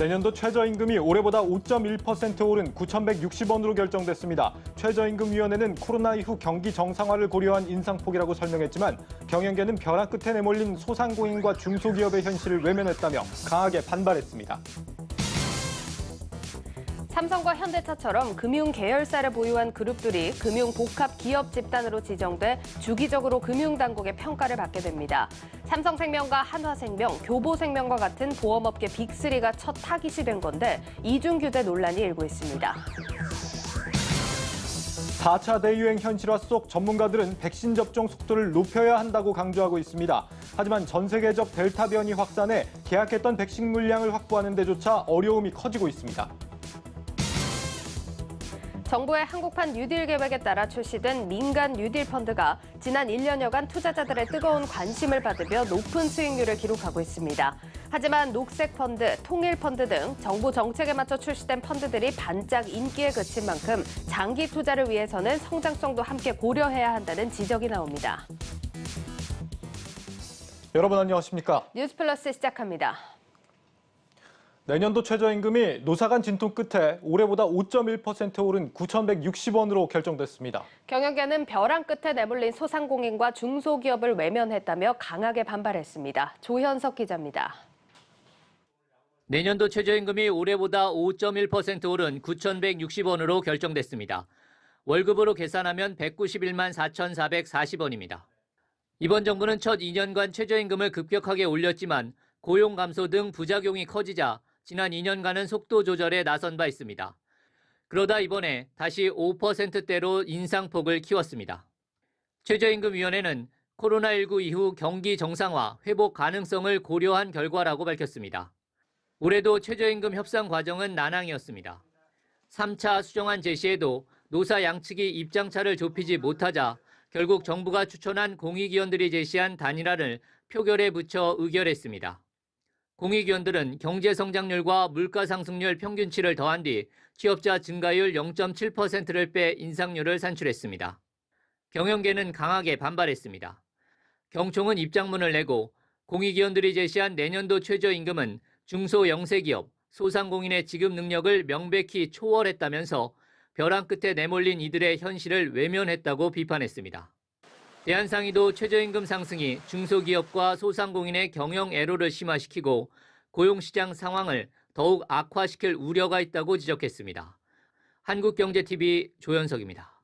내년도 최저임금이 올해보다 5.1% 오른 9,160원으로 결정됐습니다. 최저임금위원회는 코로나 이후 경기 정상화를 고려한 인상폭이라고 설명했지만 경영계는 벼랑 끝에 내몰린 소상공인과 중소기업의 현실을 외면했다며 강하게 반발했습니다. 삼성과 현대차처럼 금융 계열사를 보유한 그룹들이 금융 복합 기업 집단으로 지정돼 주기적으로 금융당국의 평가를 받게 됩니다. 삼성생명과 한화생명, 교보생명과 같은 보험업계 빅3가 첫 타깃이 된 건데 이중규제 논란이 일고 있습니다. 4차 대유행 현실화 속 전문가들은 백신 접종 속도를 높여야 한다고 강조하고 있습니다. 하지만 전 세계적 델타 변이 확산에 계약했던 백신 물량을 확보하는 데조차 어려움이 커지고 있습니다. 정부의 한국판 뉴딜 계획에 따라 출시된 민간 뉴딜 펀드가 지난 1년여간 투자자들의 뜨거운 관심을 받으며 높은 수익률을 기록하고 있습니다. 하지만 녹색 펀드, 통일 펀드 등 정부 정책에 맞춰 출시된 펀드들이 반짝 인기에 그친 만큼 장기 투자를 위해서는 성장성도 함께 고려해야 한다는 지적이 나옵니다. 여러분 안녕하십니까? 뉴스플러스 시작합니다. 내년도 최저임금이 노사 간 진통 끝에 올해보다 5.1% 오른 9,160원으로 결정됐습니다. 경영계는 벼랑 끝에 내몰린 소상공인과 중소기업을 외면했다며 강하게 반발했습니다. 조현석 기자입니다. 내년도 최저임금이 올해보다 5.1% 오른 9,160원으로 결정됐습니다. 월급으로 계산하면 191만 4,440원입니다. 이번 정부는 첫 2년간 최저임금을 급격하게 올렸지만 고용 감소 등 부작용이 커지자 지난 2년간은 속도 조절에 나선 바 있습니다. 그러다 이번에 다시 5%대로 인상폭을 키웠습니다. 최저임금위원회는 코로나19 이후 경기 정상화, 회복 가능성을 고려한 결과라고 밝혔습니다. 올해도 최저임금 협상 과정은 난항이었습니다. 3차 수정안 제시에도 노사 양측이 입장차를 좁히지 못하자 결국 정부가 추천한 공익위원들이 제시한 단일화를 표결에 붙여 의결했습니다. 공익위원들은 경제 성장률과 물가 상승률 평균치를 더한 뒤 취업자 증가율 0.7%를 빼 인상률을 산출했습니다. 경영계는 강하게 반발했습니다. 경총은 입장문을 내고 공익위원들이 제시한 내년도 최저임금은 중소 영세기업, 소상공인의 지급 능력을 명백히 초월했다면서 벼랑 끝에 내몰린 이들의 현실을 외면했다고 비판했습니다. 대한상의도 최저임금 상승이 중소기업과 소상공인의 경영 애로를 심화시키고 고용시장 상황을 더욱 악화시킬 우려가 있다고 지적했습니다. 한국경제TV 조현석입니다.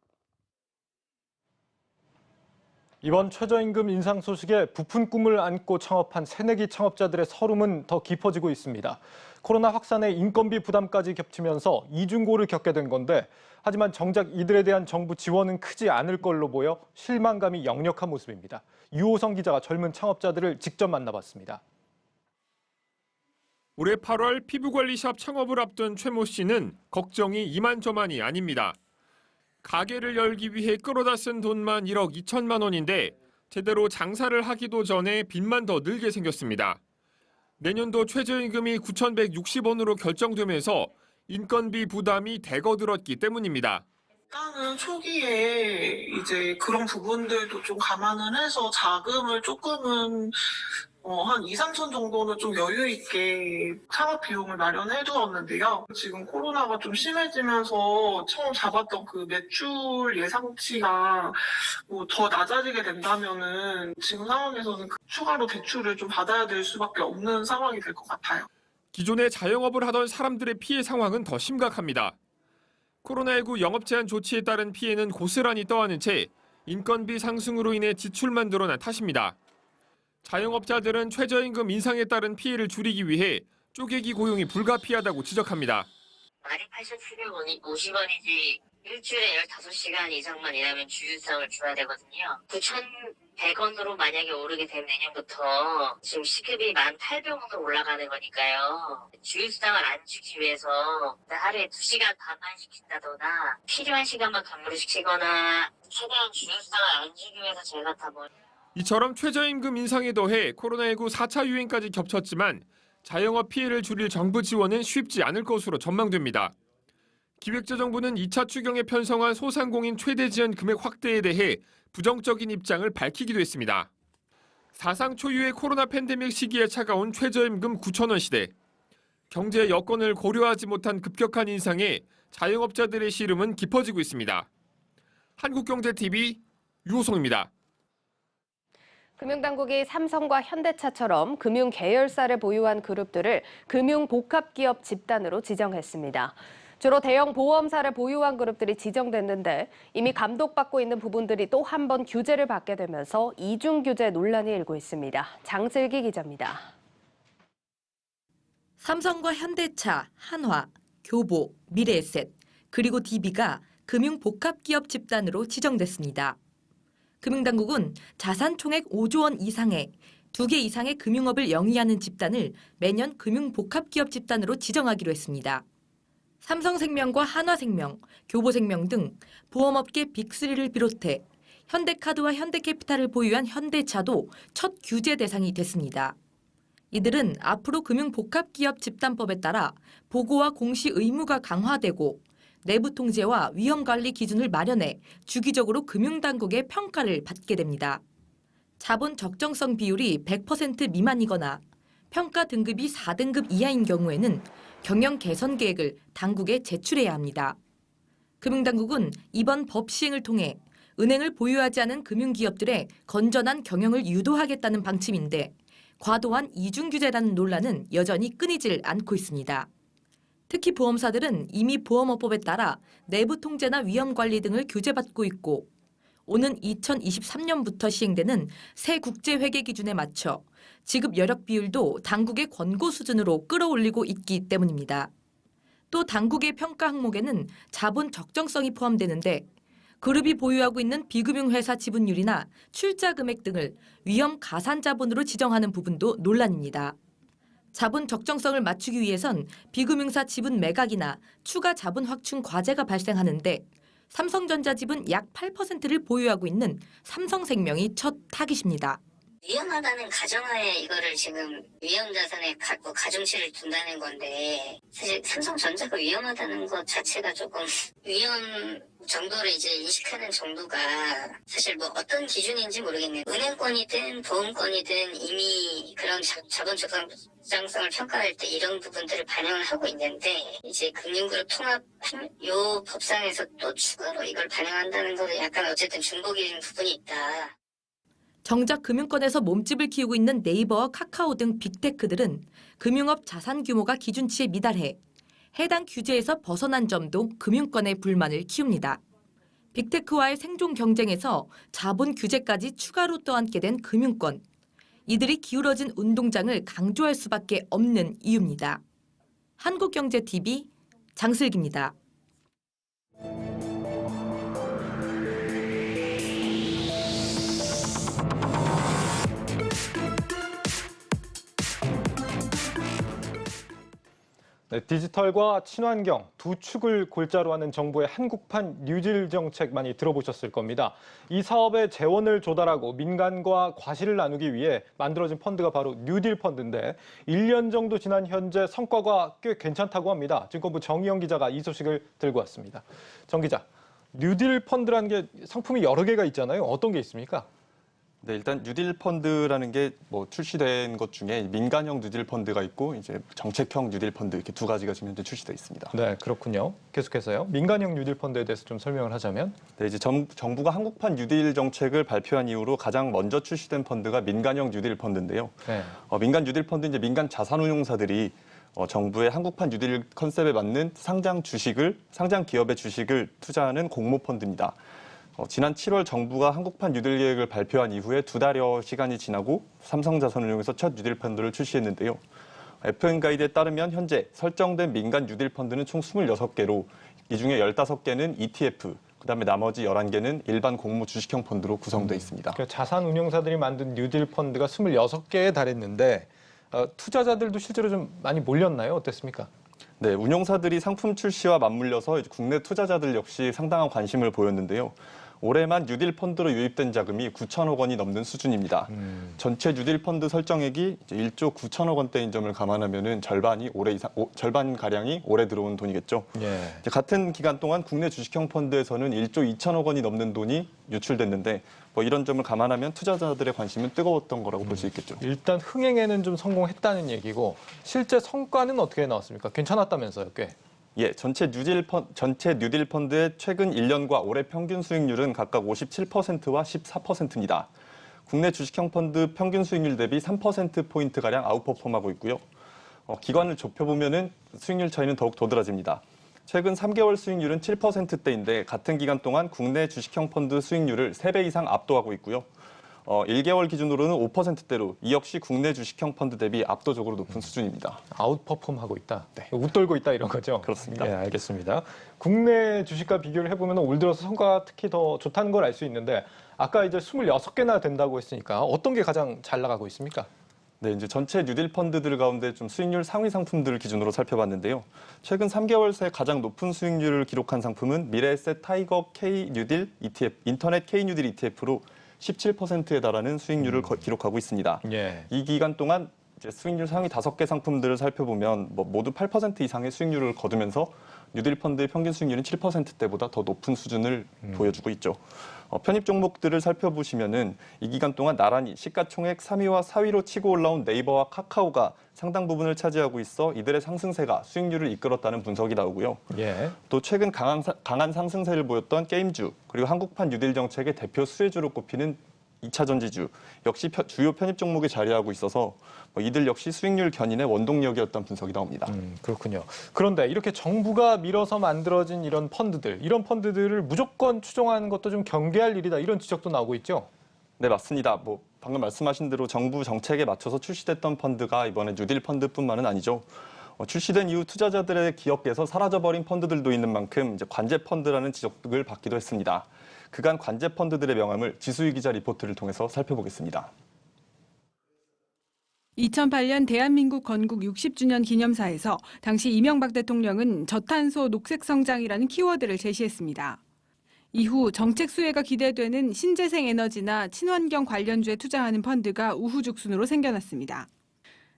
이번 최저임금 인상 소식에 부푼 꿈을 안고 창업한 새내기 창업자들의 서름은 더 깊어지고 있습니다. 코로나 확산에 인건비 부담까지 겹치면서 이중고를 겪게 된 건데 하지만 정작 이들에 대한 정부 지원은 크지 않을 걸로 보여 실망감이 역력한 모습입니다. 유호성 기자가 젊은 창업자들을 직접 만나봤습니다. 올해 8월 피부관리샵 창업을 앞둔 최모 씨는 걱정이 이만저만이 아닙니다. 가게를 열기 위해 끌어다 쓴 돈만 1억 2천만 원인데 제대로 장사를 하기도 전에 빚만 더 늘게 생겼습니다. 내년도 최저임금이 9,160원으로 결정되면서 인건비 부담이 대거들었기 때문입니다. 일단은 초기에 이제 그런 부분들도 좀 감안을 해서 자금을 조금은 한 2, 3천 정도는 좀 여유 있게 창업 비용을 마련해 두었는데요. 지금 코로나가 좀 심해지면서 처음 잡았던 그 매출 예상치가 더 낮아지게 된다면은 지금 상황에서는 추가로 대출을 좀 받아야 될 수밖에 없는 상황이 될 것 같아요. 기존에 자영업을 하던 사람들의 피해 상황은 더 심각합니다. 코로나19 영업 제한 조치에 따른 피해는 고스란히 떠안은 채 인건비 상승으로 인해 지출만 늘어난 탓입니다. 자영업자들은 최저임금 인상에 따른 피해를 줄이기 위해 쪼개기 고용이 불가피하다고 지적합니다. 많이 8,750원이지 일주일에 15시간 이상만 일하면 주휴수당을 줘야 되거든요. 9,100원으로 만약에 오르게 되면 내년부터 지금 시급이 1,800원으로 올라가는 거니까요. 주휴수당을 안 주기 위해서 하루에 2시간 반만 시킨다거나 필요한 시간만 근무를 시키거나 최대한 주휴수당을 안 주기 위해서 제가 다 이처럼 최저임금 인상에 더해 코로나19 4차 유행까지 겹쳤지만 자영업 피해를 줄일 정부 지원은 쉽지 않을 것으로 전망됩니다. 기획재정부는 2차 추경에 편성한 소상공인 최대 지원 금액 확대에 대해 부정적인 입장을 밝히기도 했습니다. 사상 초유의 코로나 팬데믹 시기에 차가운 최저임금 9,000원 시대. 경제 여건을 고려하지 못한 급격한 인상에 자영업자들의 시름은 깊어지고 있습니다. 한국경제TV 유호성입니다. 금융당국이 삼성과 현대차처럼 금융 계열사를 보유한 그룹들을 금융복합기업 집단으로 지정했습니다. 주로 대형 보험사를 보유한 그룹들이 지정됐는데 이미 감독받고 있는 부분들이 또 한 번 규제를 받게 되면서 이중 규제 논란이 일고 있습니다. 장슬기 기자입니다. 삼성과 현대차, 한화, 교보, 미래에셋, 그리고 DB가 금융복합기업 집단으로 지정됐습니다. 금융당국은 자산 총액 5조 원 이상의 2개 이상의 금융업을 영위하는 집단을 매년 금융복합기업 집단으로 지정하기로 했습니다. 삼성생명과 한화생명, 교보생명 등 보험업계 빅3를 비롯해 현대카드와 현대캐피탈을 보유한 현대차도 첫 규제 대상이 됐습니다. 이들은 앞으로 금융복합기업 집단법에 따라 보고와 공시 의무가 강화되고 내부 통제와 위험관리 기준을 마련해 주기적으로 금융당국의 평가를 받게 됩니다. 자본 적정성 비율이 100% 미만이거나 평가 등급이 4등급 이하인 경우에는 경영 개선 계획을 당국에 제출해야 합니다. 금융당국은 이번 법 시행을 통해 은행을 보유하지 않은 금융기업들의 건전한 경영을 유도하겠다는 방침인데 과도한 이중 규제라는 논란은 여전히 끊이질 않고 있습니다. 특히 보험사들은 이미 보험업법에 따라 내부 통제나 위험 관리 등을 규제받고 있고 오는 2023년부터 시행되는 새 국제회계 기준에 맞춰 지급 여력 비율도 당국의 권고 수준으로 끌어올리고 있기 때문입니다. 또 당국의 평가 항목에는 자본 적정성이 포함되는데 그룹이 보유하고 있는 비금융회사 지분율이나 출자 금액 등을 위험 가산 자본으로 지정하는 부분도 논란입니다. 자본 적정성을 맞추기 위해선 비금융사 지분 매각이나 추가 자본 확충 과제가 발생하는데 삼성전자 지분 약 8%를 보유하고 있는 삼성생명이 첫 타깃입니다. 위험하다는 가정하에 이거를 지금 위험 자산에 가중치를 둔다는 건데 사실 삼성전자가 위험하다는 것 자체가 조금 위험 정도를 이제 인식하는 정도가 사실 뭐 어떤 기준인지 모르겠네요. 은행권이든 보험권이든 이미 그런 자본 적정성을 평가할 때 이런 부분들을 반영을 하고 있는데 이제 금융그룹 통합 요 법상에서 또 추가로 이걸 반영한다는 거는 약간 어쨌든 중복인 부분이 있다. 정작 금융권에서 몸집을 키우고 있는 네이버와 카카오 등 빅테크들은 금융업 자산 규모가 기준치에 미달해 해당 규제에서 벗어난 점도 금융권의 불만을 키웁니다. 빅테크와의 생존 경쟁에서 자본 규제까지 추가로 떠안게 된 금융권. 이들이 기울어진 운동장을 강조할 수밖에 없는 이유입니다. 한국경제TV 장슬기입니다. 네, 디지털과 친환경 두 축을 골자로 하는 정부의 한국판 뉴딜 정책 많이 들어보셨을 겁니다. 이 사업에 재원을 조달하고 민간과 과실을 나누기 위해 만들어진 펀드가 바로 뉴딜 펀드인데 1년 정도 지난 현재 성과가 꽤 괜찮다고 합니다. 증권부 정희영 기자가 이 소식을 들고 왔습니다. 정 기자, 뉴딜 펀드라는 게 상품이 여러 개가 있잖아요. 어떤 게 있습니까? 네, 일단 뉴딜 펀드라는 게 뭐 출시된 것 중에 민간형 뉴딜 펀드가 있고 이제 정책형 뉴딜 펀드 이렇게 두 가지가 지금 현재 출시돼 있습니다. 네, 그렇군요. 계속해서요. 민간형 뉴딜 펀드에 대해서 좀 설명을 하자면, 네, 이제 정부가 한국판 뉴딜 정책을 발표한 이후로 가장 먼저 출시된 펀드가 민간형 뉴딜 펀드인데요. 네. 민간 뉴딜 펀드 이제 민간 자산운용사들이 정부의 한국판 뉴딜 컨셉에 맞는 상장 기업의 주식을 투자하는 공모 펀드입니다. 지난 7월 정부가 한국판 뉴딜 계획을 발표한 이후에 2달여 시간이 지나고 삼성자산운용에서 첫 뉴딜 펀드를 출시했는데요. FN 가이드에 따르면 현재 설정된 민간 뉴딜 펀드는 총 26개로 이 중에 15개는 ETF, 그다음에 나머지 11개는 일반 공모 주식형 펀드로 구성되어 있습니다. 그러니까 자산운용사들이 만든 뉴딜 펀드가 26개에 달했는데 투자자들도 실제로 좀 많이 몰렸나요? 어땠습니까? 네, 운용사들이 상품 출시와 맞물려서 이제 국내 투자자들 역시 상당한 관심을 보였는데요. 올해만 뉴딜 펀드로 유입된 자금이 9천억 원이 넘는 수준입니다. 전체 뉴딜 펀드 설정액이 이제 1조 9천억 원대인 점을 감안하면은 절반 가량이 올해 들어온 돈이겠죠. 예. 이제 같은 기간 동안 국내 주식형 펀드에서는 1조 2천억 원이 넘는 돈이 유출됐는데 뭐 이런 점을 감안하면 투자자들의 관심은 뜨거웠던 거라고 볼 수 있겠죠. 일단 흥행에는 좀 성공했다는 얘기고 실제 성과는 어떻게 나왔습니까? 괜찮았다면서요, 꽤. 예, 전체 뉴딜 펀드의 최근 1년과 올해 평균 수익률은 각각 57%와 14%입니다. 국내 주식형 펀드 평균 수익률 대비 3%포인트가량 아웃퍼폼하고 있고요. 기간을 좁혀보면은 수익률 차이는 더욱 도드라집니다. 최근 3개월 수익률은 7%대인데 같은 기간 동안 국내 주식형 펀드 수익률을 3배 이상 압도하고 있고요. 1개월 기준으로는 5%대로 이 역시 국내 주식형 펀드 대비 압도적으로 높은 수준입니다. 아웃퍼폼하고 있다. 네. 웃돌고 있다 이런 거죠? 그렇습니다. 예, 알겠습니다. 국내 주식과 비교를 해보면 올 들어서 성과가 특히 더 좋다는 걸 알 수 있는데 아까 이제 26개나 된다고 했으니까 어떤 게 가장 잘 나가고 있습니까? 네, 이제 전체 뉴딜 펀드들 가운데 좀 수익률 상위 상품들을 기준으로 살펴봤는데요. 최근 3개월 새 가장 높은 수익률을 기록한 상품은 미래에셋 타이거 K 뉴딜 ETF, 인터넷 K 뉴딜 ETF로 17%에 달하는 수익률을 기록하고 있습니다. 예. 이 기간 동안 이제 수익률 상위 5개 상품들을 살펴보면 모두 8% 이상의 수익률을 거두면서 뉴딜 펀드의 평균 수익률은 7%대보다 더 높은 수준을 보여주고 있죠. 편입 종목들을 살펴보시면은 이 기간 동안 나란히 시가총액 3위와 4위로 치고 올라온 네이버와 카카오가 상당 부분을 차지하고 있어 이들의 상승세가 수익률을 이끌었다는 분석이 나오고요. 예. 또 최근 강한 상승세를 보였던 게임주 그리고 한국판 뉴딜 정책의 대표 수혜주로 꼽히는 2차 전지주 역시 주요 편입 종목에 자리하고 있어서 이들 역시 수익률 견인의 원동력이었던 분석이 나옵니다. 그렇군요. 그런데 이렇게 정부가 밀어서 만들어진 이런 펀드들을 무조건 추종하는 것도 좀 경계할 일이다 이런 지적도 나오고 있죠. 네, 맞습니다. 방금 말씀하신 대로 정부 정책에 맞춰서 출시됐던 펀드가 이번에 뉴딜 펀드뿐만은 아니죠. 출시된 이후 투자자들의 기억에서 사라져버린 펀드들도 있는 만큼 이제 관제 펀드라는 지적을 받기도 했습니다. 그간 관제 펀드들의 명함을 지수희 기자 리포트를 통해서 살펴보겠습니다. 2008년 대한민국 건국 60주년 기념사에서 당시 이명박 대통령은 저탄소 녹색 성장이라는 키워드를 제시했습니다. 이후 정책 수혜가 기대되는 신재생 에너지나 친환경 관련주에 투자하는 펀드가 우후죽순으로 생겨났습니다.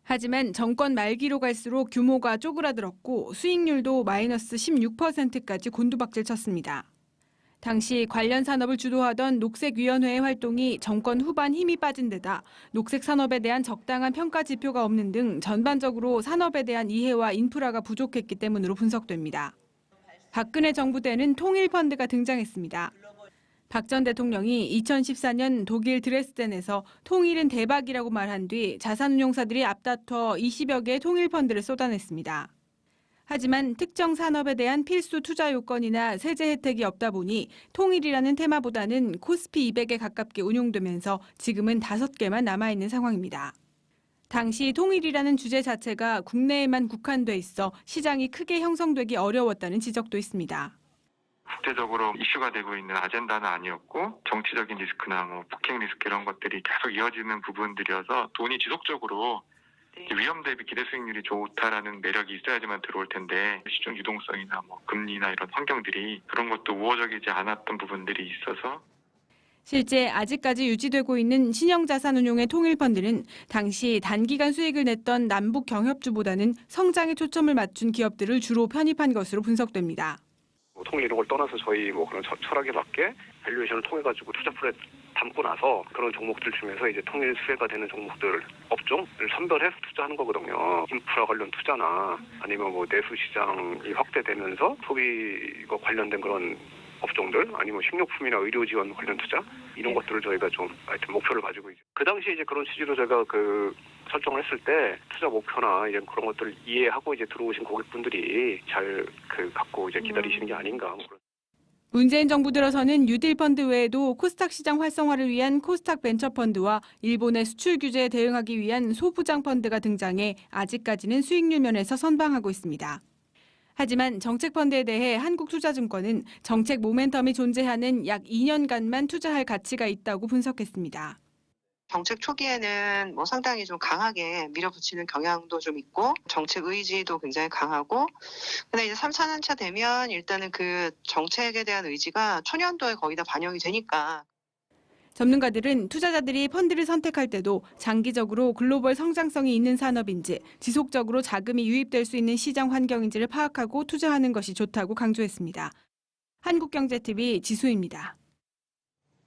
하지만 정권 말기로 갈수록 규모가 쪼그라들었고 수익률도 마이너스 16%까지 곤두박질 쳤습니다. 당시 관련 산업을 주도하던 녹색위원회의 활동이 정권 후반 힘이 빠진 데다 녹색 산업에 대한 적당한 평가 지표가 없는 등 전반적으로 산업에 대한 이해와 인프라가 부족했기 때문으로 분석됩니다. 박근혜 정부 때는 통일펀드가 등장했습니다. 박 전 대통령이 2014년 독일 드레스덴에서 통일은 대박이라고 말한 뒤 자산운용사들이 앞다퉈 20여 개의 통일펀드를 쏟아냈습니다. 하지만 특정 산업에 대한 필수 투자 요건이나 세제 혜택이 없다 보니 통일이라는 테마보다는 코스피 200에 가깝게 운용되면서 지금은 5개만 남아있는 상황입니다. 당시 통일이라는 주제 자체가 국내에만 국한돼 있어 시장이 크게 형성되기 어려웠다는 지적도 있습니다. 국제적으로 이슈가 되고 있는 아젠다는 아니었고 정치적인 리스크나 북핵 리스크 이런 것들이 계속 이어지는 부분들이어서 돈이 지속적으로 위험 대비 기대 수익률이 좋다라는 매력이 있어야지만 들어올 텐데 시중 유동성이나 금리나 이런 환경들이 그런 것도 우호적이지 않았던 부분들이 있어서 실제 아직까지 유지되고 있는 신형자산운용의 통일펀드는 당시 단기간 수익을 냈던 남북 경협주보다는 성장에 초점을 맞춘 기업들을 주로 편입한 것으로 분석됩니다. 통일 이런 걸 떠나서 저희 그런 철학에 맞게 밸류에이션을 통해 가지고 투자풀에 담고 나서 그런 종목들 중에서 이제 통일 수혜가 되는 종목들 업종을 선별해서 투자하는 거거든요. 인프라 관련 투자나 아니면 내수 시장이 확대되면서 소비가 관련된 그런 업종들 아니면 식료품이나 의료 지원 관련 투자 이런 것들을 저희가 좀 하여튼 목표를 가지고 그 당시에 이제 그런 취지로 저희가 설정을 했을 때 투자 목표나 이제 그런 것들을 이해하고 이제 들어오신 고객분들이 잘 갖고 이제 기다리시는 게 아닌가. 문재인 정부 들어서는 뉴딜 펀드 외에도 코스닥 시장 활성화를 위한 코스닥 벤처 펀드와 일본의 수출 규제에 대응하기 위한 소부장 펀드가 등장해 아직까지는 수익률 면에서 선방하고 있습니다. 하지만 정책 펀드에 대해 한국투자증권은 정책 모멘텀이 존재하는 약 2년간만 투자할 가치가 있다고 분석했습니다. 정책 초기에는 뭐 상당히 좀 강하게 밀어붙이는 경향도 좀 있고 정책 의지도 굉장히 강하고 근데 이제 3, 4년차 되면 일단은 그 정책에 대한 의지가 초년도에 거의 다 반영이 되니까 전문가들은 투자자들이 펀드를 선택할 때도 장기적으로 글로벌 성장성이 있는 산업인지 지속적으로 자금이 유입될 수 있는 시장 환경인지를 파악하고 투자하는 것이 좋다고 강조했습니다. 한국경제TV 지수입니다.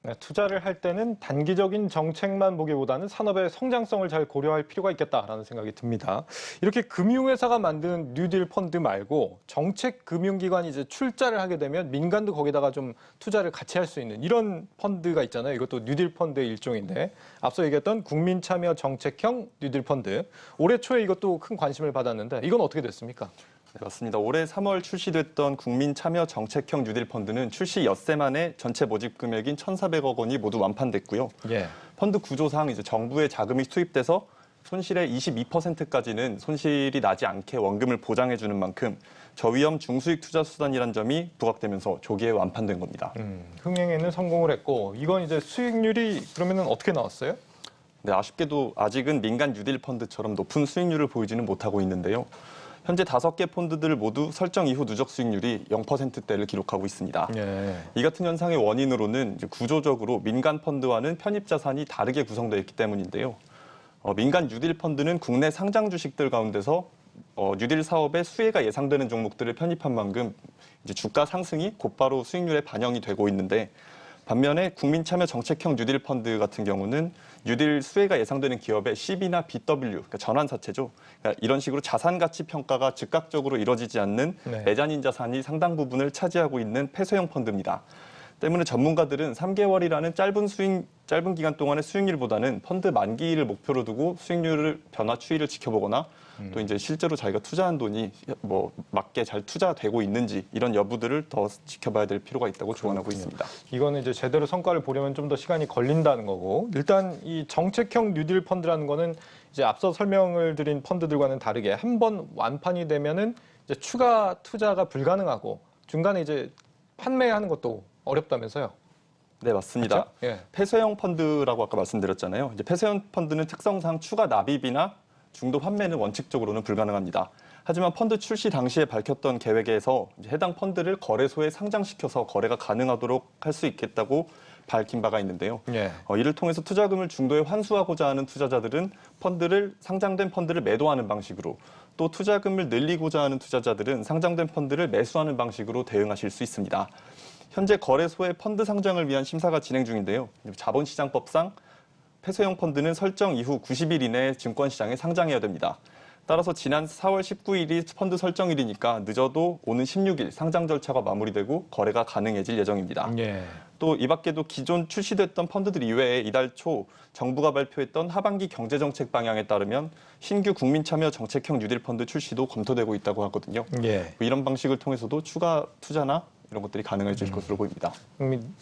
네, 투자를 할 때는 단기적인 정책만 보기보다는 산업의 성장성을 잘 고려할 필요가 있겠다라는 생각이 듭니다. 이렇게 금융회사가 만든 뉴딜 펀드 말고 정책 금융기관이 이제 출자를 하게 되면 민간도 거기다가 좀 투자를 같이 할 수 있는 이런 펀드가 있잖아요. 이것도 뉴딜 펀드의 일종인데 앞서 얘기했던 국민참여 정책형 뉴딜 펀드. 올해 초에 이것도 큰 관심을 받았는데 이건 어떻게 됐습니까? 네, 맞습니다. 올해 3월 출시됐던 국민참여 정책형 뉴딜 펀드는 출시 엿새 만에 전체 모집 금액인 1,400억 원이 모두 완판됐고요. 예. 펀드 구조상 이제 정부의 자금이 투입돼서 손실의 22%까지는 손실이 나지 않게 원금을 보장해주는 만큼 저위험 중수익 투자 수단이란 점이 부각되면서 조기에 완판된 겁니다. 흥행에는 성공을 했고 이건 이제 수익률이 그러면은 어떻게 나왔어요? 네, 아쉽게도 아직은 민간 뉴딜 펀드처럼 높은 수익률을 보이지는 못하고 있는데요. 현재 5개 펀드들 모두 설정 이후 누적 수익률이 0%대를 기록하고 있습니다. 예. 이 같은 현상의 원인으로는 이제 구조적으로 민간 펀드와는 편입 자산이 다르게 구성되어 있기 때문인데요. 민간 뉴딜 펀드는 국내 상장 주식들 가운데서 뉴딜 사업에 수혜가 예상되는 종목들을 편입한 만큼 이제 주가 상승이 곧바로 수익률에 반영이 되고 있는데 반면에 국민참여 정책형 뉴딜 펀드 같은 경우는 뉴딜 수혜가 예상되는 기업의 CB나 BW, 그러니까 전환사채죠. 그러니까 이런 식으로 자산 가치 평가가 즉각적으로 이뤄지지 않는 네. 내잔인 자산이 상당 부분을 차지하고 있는 폐쇄형 펀드입니다. 때문에 전문가들은 3개월이라는 짧은 기간 동안의 수익률보다는 펀드 만기를 목표로 두고 수익률을 변화 추이를 지켜보거나 또 이제 실제로 자기가 투자한 돈이 뭐 맞게 잘 투자되고 있는지 이런 여부들을 더 지켜봐야 될 필요가 있다고 조언하고 있습니다. 이거는 이제 제대로 성과를 보려면 좀 더 시간이 걸린다는 거고 일단 이 정책형 뉴딜 펀드라는 거는 이제 앞서 설명을 드린 펀드들과는 다르게 한 번 완판이 되면은 이제 추가 투자가 불가능하고 중간에 이제 판매하는 것도 어렵다면서요? 네, 맞습니다. 그렇죠? 예. 폐쇄형 펀드라고 아까 말씀드렸잖아요. 이제 폐쇄형 펀드는 특성상 추가 납입이나 중도 판매는 원칙적으로는 불가능합니다. 하지만 펀드 출시 당시에 밝혔던 계획에서 해당 펀드를 거래소에 상장시켜서 거래가 가능하도록 할 수 있겠다고 밝힌 바가 있는데요. 예. 이를 통해서 투자금을 중도에 환수하고자 하는 투자자들은 상장된 펀드를 매도하는 방식으로 또 투자금을 늘리고자 하는 투자자들은 상장된 펀드를 매수하는 방식으로 대응하실 수 있습니다. 현재 거래소의 펀드 상장을 위한 심사가 진행 중인데요. 자본시장법상 폐쇄형 펀드는 설정 이후 90일 이내에 증권시장에 상장해야 됩니다. 따라서 지난 4월 19일이 펀드 설정일이니까 늦어도 오는 16일 상장 절차가 마무리되고 거래가 가능해질 예정입니다. 예. 또 이 밖에도 기존 출시됐던 펀드들 이외에 이달 초 정부가 발표했던 하반기 경제정책 방향에 따르면 신규 국민참여 정책형 뉴딜 펀드 출시도 검토되고 있다고 하거든요. 예. 이런 방식을 통해서도 추가 투자나 이런 것들이 가능해질 것으로 보입니다.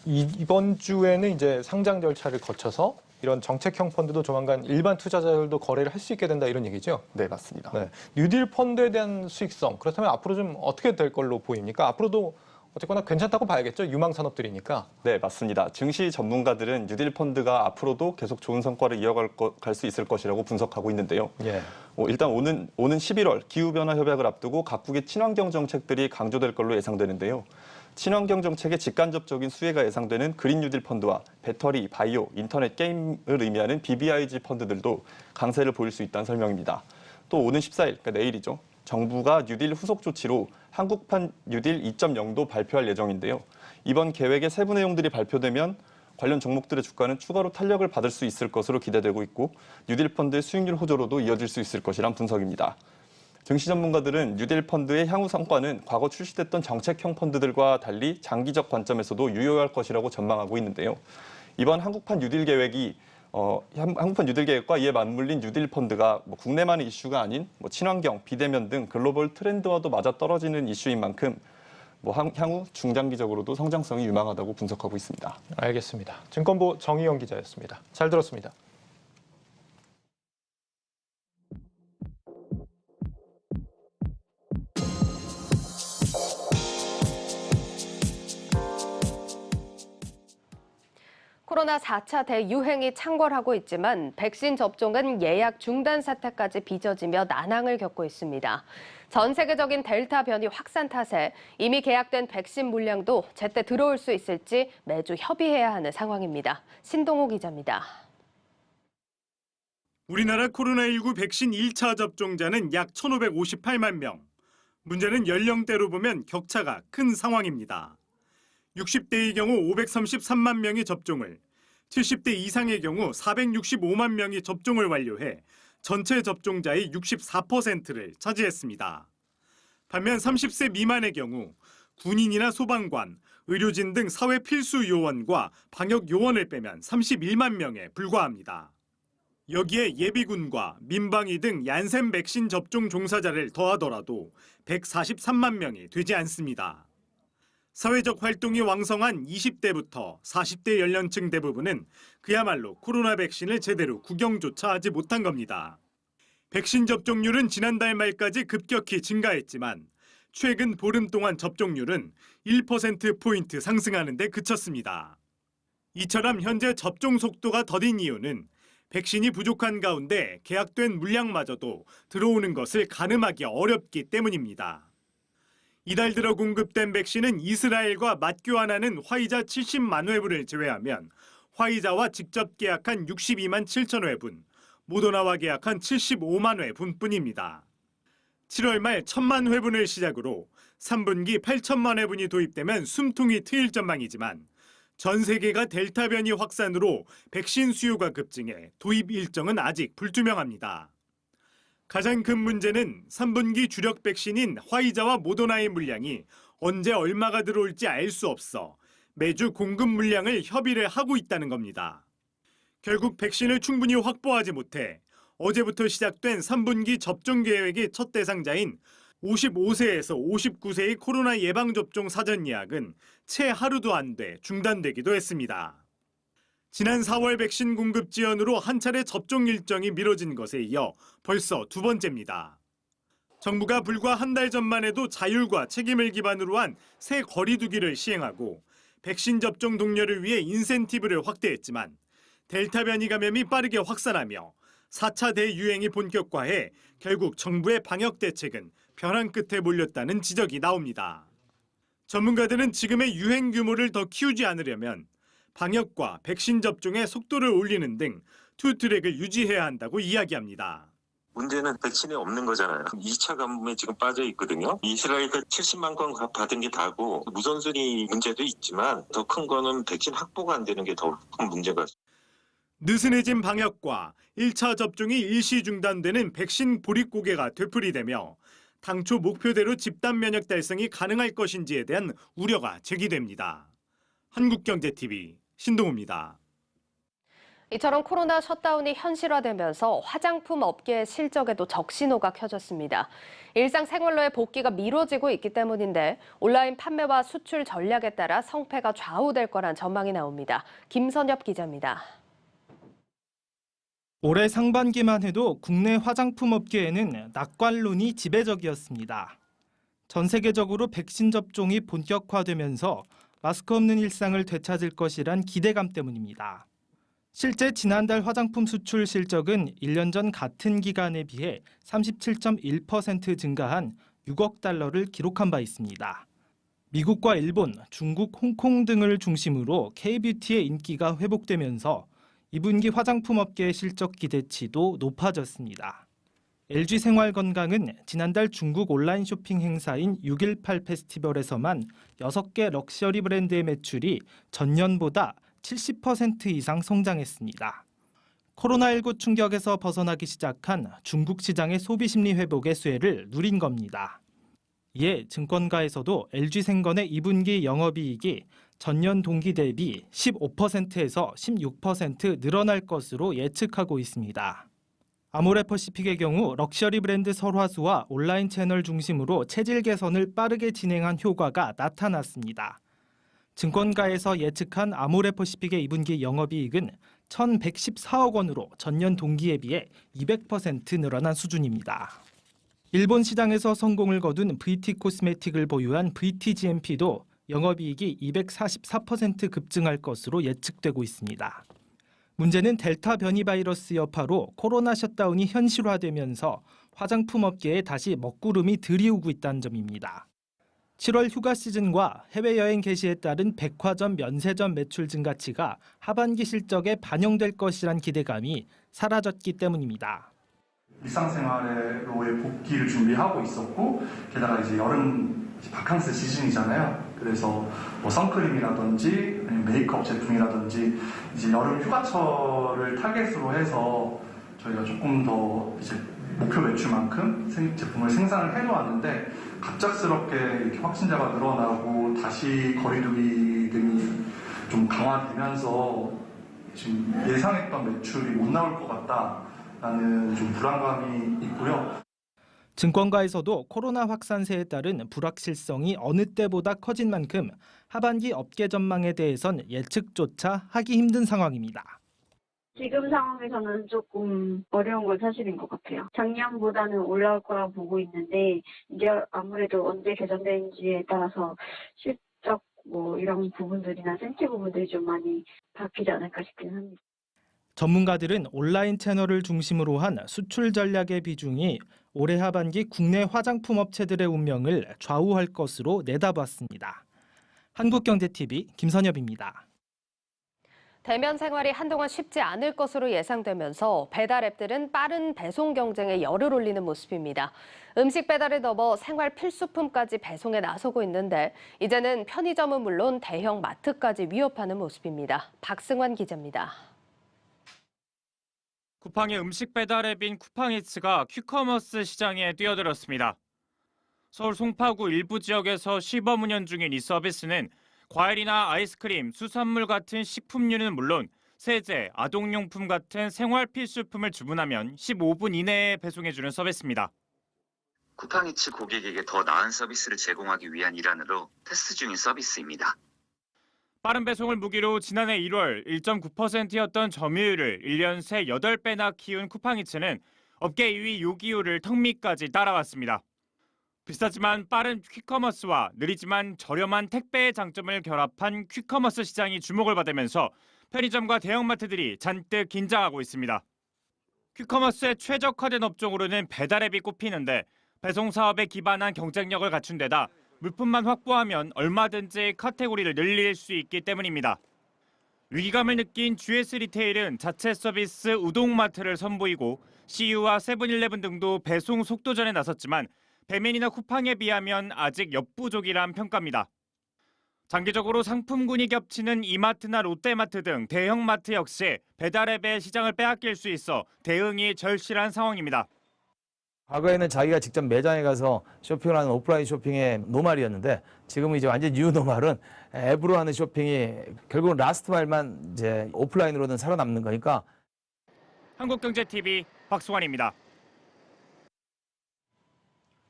이번 주에는 이제 상장 절차를 거쳐서 이런 정책형 펀드도 조만간 일반 투자자들도 거래를 할 수 있게 된다 이런 얘기죠? 네, 맞습니다. 네. 뉴딜 펀드에 대한 수익성 그렇다면 앞으로 좀 어떻게 될 걸로 보입니까? 앞으로도 어쨌거나 괜찮다고 봐야겠죠? 유망 산업들이니까. 네, 맞습니다. 증시 전문가들은 뉴딜 펀드가 앞으로도 계속 좋은 성과를 이어갈 수 있을 것이라고 분석하고 있는데요. 예. 일단 오는 11월 기후변화 협약을 앞두고 각국의 친환경 정책들이 강조될 걸로 예상되는데요. 친환경 정책의 직간접적인 수혜가 예상되는 그린 뉴딜 펀드와 배터리, 바이오, 인터넷, 게임을 의미하는 BBIG 펀드들도 강세를 보일 수 있다는 설명입니다. 또 오는 14일, 그러니까 내일이죠. 정부가 뉴딜 후속 조치로 한국판 뉴딜 2.0도 발표할 예정인데요. 이번 계획의 세부 내용들이 발표되면 관련 종목들의 주가는 추가로 탄력을 받을 수 있을 것으로 기대되고 있고 뉴딜 펀드의 수익률 호조로도 이어질 수 있을 것이란 분석입니다. 증시 전문가들은 뉴딜 펀드의 향후 성과는 과거 출시됐던 정책형 펀드들과 달리 장기적 관점에서도 유효할 것이라고 전망하고 있는데요. 이번 한국판 뉴딜 계획과 이에 맞물린 뉴딜 펀드가 국내만의 이슈가 아닌 친환경, 비대면 등 글로벌 트렌드와도 맞아떨어지는 이슈인 만큼 향후 중장기적으로도 성장성이 유망하다고 분석하고 있습니다. 알겠습니다. 증권부 정희영 기자였습니다. 잘 들었습니다. 코로나 4차 대유행이 창궐하고 있지만 백신 접종은 예약 중단 사태까지 빚어지며 난항을 겪고 있습니다. 전 세계적인 델타 변이 확산 탓에 이미 계약된 백신 물량도 제때 들어올 수 있을지 매주 협의해야 하는 상황입니다. 신동호 기자입니다. 우리나라 코로나19 백신 1차 접종자는 약 1,558만 명. 문제는 연령대로 보면 격차가 큰 상황입니다. 60대의 경우 533만 명이 접종을, 70대 이상의 경우 465만 명이 접종을 완료해 전체 접종자의 64%를 차지했습니다. 반면 30세 미만의 경우 군인이나 소방관, 의료진 등 사회 필수 요원과 방역 요원을 빼면 31만 명에 불과합니다. 여기에 예비군과 민방위 등 얀센 백신 접종 종사자를 더하더라도 143만 명이 되지 않습니다. 사회적 활동이 왕성한 20대부터 40대 연령층 대부분은 그야말로 코로나 백신을 제대로 구경조차 하지 못한 겁니다. 백신 접종률은 지난달 말까지 급격히 증가했지만 최근 보름 동안 접종률은 1%포인트 상승하는 데 그쳤습니다. 이처럼 현재 접종 속도가 더딘 이유는 백신이 부족한 가운데 계약된 물량마저도 들어오는 것을 가늠하기 어렵기 때문입니다. 이달 들어 공급된 백신은 이스라엘과 맞교환하는 화이자 70만 회분을 제외하면 화이자와 직접 계약한 62만 7천 회분, 모더나와 계약한 75만 회분뿐입니다. 7월 말 1,000만 회분을 시작으로 3분기 8천만 회분이 도입되면 숨통이 트일 전망이지만 전 세계가 델타 변이 확산으로 백신 수요가 급증해 도입 일정은 아직 불투명합니다. 가장 큰 문제는 3분기 주력 백신인 화이자와 모더나의 물량이 언제 얼마가 들어올지 알 수 없어 매주 공급 물량을 협의를 하고 있다는 겁니다. 결국 백신을 충분히 확보하지 못해 어제부터 시작된 3분기 접종 계획의 첫 대상자인 55세에서 59세의 코로나 예방접종 사전 예약은 채 하루도 안 돼 중단되기도 했습니다. 지난 4월 백신 공급 지연으로 한 차례 접종 일정이 미뤄진 것에 이어 벌써 두 번째입니다. 정부가 불과 한 달 전만 해도 자율과 책임을 기반으로 한 새 거리두기를 시행하고 백신 접종 독려를 위해 인센티브를 확대했지만 델타 변이 감염이 빠르게 확산하며 4차 대유행이 본격화해 결국 정부의 방역 대책은 벼랑 끝에 몰렸다는 지적이 나옵니다. 전문가들은 지금의 유행 규모를 더 키우지 않으려면 방역과 백신 접종의 속도를 올리는 등 투트랙을 유지해야 한다고 이야기합니다. 문제는 백신이 없는 거잖아요. 2차 가뭄에 지금 빠져 있거든요. 이스라엘가 70만 건 받은 게 다고 무선순위 문제도 있지만 더 큰 거는 백신 확보가 안 되는 게 더 큰 문제가 있습니다. 느슨해진 방역과 1차 접종이 일시 중단되는 백신 보릿고개가 되풀이되며 당초 목표대로 집단 면역 달성이 가능할 것인지에 대한 우려가 제기됩니다. 한국경제TV 신동호입니다. 이처럼 코로나 셧다운이 현실화되면서 화장품 업계의 실적에도 적신호가 켜졌습니다. 일상생활로의 복귀가 미뤄지고 있기 때문인데 온라인 판매와 수출 전략에 따라 성패가 좌우될 거란 전망이 나옵니다. 김선엽 기자입니다. 올해 상반기만 해도 국내 화장품 업계에는 낙관론이 지배적이었습니다. 전 세계적으로 백신 접종이 본격화되면서 마스크 없는 일상을 되찾을 것이란 기대감 때문입니다. 실제 지난달 화장품 수출 실적은 1년 전 같은 기간에 비해 37.1% 증가한 6억 달러를 기록한 바 있습니다. 미국과 일본, 중국, 홍콩 등을 중심으로 K-뷰티의 인기가 회복되면서 2분기 화장품 업계의 실적 기대치도 높아졌습니다. LG생활건강은 지난달 중국 온라인 쇼핑 행사인 6.18 페스티벌에서만 6개 럭셔리 브랜드의 매출이 전년보다 70% 이상 성장했습니다. 코로나19 충격에서 벗어나기 시작한 중국 시장의 소비 심리 회복의 쇠를 누린 겁니다. 이에 증권가에서도 LG생건의 2분기 영업이익이 전년 동기 대비 15%에서 16% 늘어날 것으로 예측하고 있습니다. 아모레퍼시픽의 경우 럭셔리 브랜드 설화수와 온라인 채널 중심으로 체질 개선을 빠르게 진행한 효과가 나타났습니다. 증권가에서 예측한 아모레퍼시픽의 2분기 영업이익은 1,114억 원으로 전년 동기에 비해 200% 늘어난 수준입니다. 일본 시장에서 성공을 거둔 VT 코스메틱을 보유한 VTGMP도 영업이익이 244% 급증할 것으로 예측되고 있습니다. 문제는 델타 변이 바이러스 여파로 코로나 셧다운이 현실화되면서 화장품 업계에 다시 먹구름이 들이오고 있다는 점입니다. 7월 휴가 시즌과 해외여행 개시에 따른 백화점, 면세점 매출 증가치가 하반기 실적에 반영될 것이란 기대감이 사라졌기 때문입니다. 일상생활로의 복귀를 준비하고 있었고, 게다가 이제 여름 바캉스 시즌이잖아요. 그래서 뭐 선크림이라든지 메이크업 제품이라든지 이제 여름 휴가철을 타겟으로 해서 저희가 조금 더 이제 목표 매출만큼 제품을 생산을 해놓았는데, 갑작스럽게 이렇게 확진자가 늘어나고 다시 거리두기 등이 좀 강화되면서 지금 예상했던 매출이 못 나올 것 같다라는 좀 불안감이 있고요. 증권가에서도 코로나 확산세에 따른 불확실성이 어느 때보다 커진 만큼 하반기 업계 전망에 대해선 예측조차 하기 힘든 상황입니다. 지금 상황에서는 조금 어려운 건 사실인 것 같아요. 작년보다는 올라올 거라 보고 있는데, 이게 아무래도 언제 개선되는지에 따라서 실적 뭐 이런 부분들이나 센티 부분들이 좀 많이 바뀌지 않을까 싶긴 합니다. 전문가들은 온라인 채널을 중심으로 한 수출 전략의 비중이 올해 하반기 국내 화장품 업체들의 운명을 좌우할 것으로 내다봤습니다. 한국경제TV 김선엽입니다. 대면 생활이 한동안 쉽지 않을 것으로 예상되면서 배달 앱들은 빠른 배송 경쟁에 열을 올리는 모습입니다. 음식 배달을 넘어 생활 필수품까지 배송에 나서고 있는데, 이제는 편의점은 물론 대형 마트까지 위협하는 모습입니다. 박승환 기자입니다. 쿠팡의 음식 배달 앱인 쿠팡이츠가 퀵커머스 시장에 뛰어들었습니다. 서울 송파구 일부 지역에서 시범 운영 중인 이 서비스는 과일이나 아이스크림, 수산물 같은 식품류는 물론 세제, 아동용품 같은 생활 필수품을 주문하면 15분 이내에 배송해주는 서비스입니다. 쿠팡이츠 고객에게 더 나은 서비스를 제공하기 위한 일환으로 테스트 중인 서비스입니다. 빠른 배송을 무기로 지난해 1월 1.9%였던 점유율을 1년 새 8배나 키운 쿠팡이츠는 업계 2위 요기요를 턱밑까지 따라왔습니다. 비싸지만 빠른 퀵커머스와 느리지만 저렴한 택배의 장점을 결합한 퀵커머스 시장이 주목을 받으면서 편의점과 대형마트들이 잔뜩 긴장하고 있습니다. 퀵커머스의 최적화된 업종으로는 배달앱이 꼽히는데, 배송 사업에 기반한 경쟁력을 갖춘 데다 물품만 확보하면 얼마든지 카테고리를 늘릴 수 있기 때문입니다. 위기감을 느낀 GS 리테일은 자체 서비스 우동마트를 선보이고 CU와 세븐일레븐 등도 배송 속도전에 나섰지만 배민이나 쿠팡에 비하면 아직 역부족이란 평가입니다. 장기적으로 상품군이 겹치는 이마트나 롯데마트 등 대형마트 역시 배달앱의 시장을 빼앗길 수 있어 대응이 절실한 상황입니다. 과거에는 자기가 직접 매장에 가서 쇼핑을 하는 오프라인 쇼핑의 노말이었는데, 지금은 이제 완전 뉴 노말은 앱으로 하는 쇼핑이 결국은 라스트 마일만 이제 오프라인으로는 살아남는 거니까. 한국경제TV 박수환입니다.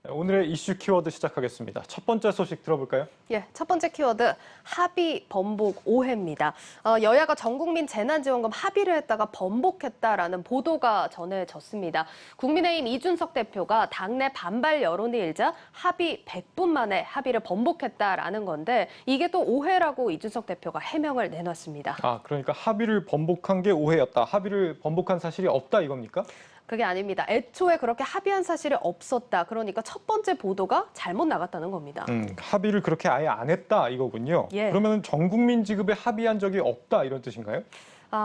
오늘의 이슈 키워드 시작하겠습니다. 첫 번째 소식 들어볼까요? 예, 첫 번째 키워드 합의 번복 오해입니다. 여야가 전국민 재난지원금 합의를 했다가 번복했다라는 보도가 전해졌습니다. 국민의힘 이준석 대표가 당내 반발 여론이 일자 합의 100분 만에 합의를 번복했다라는 건데, 이게 또 오해라고 이준석 대표가 해명을 내놨습니다. 그러니까 합의를 번복한 게 오해였다. 합의를 번복한 사실이 없다 이겁니까? 그게 아닙니다. 애초에 그렇게 합의한 사실이 없었다. 그러니까 첫 번째 보도가 잘못 나갔다는 겁니다. 합의를 그렇게 아예 안 했다 이거군요. 예. 그러면 전 국민 지급에 합의한 적이 없다 이런 뜻인가요?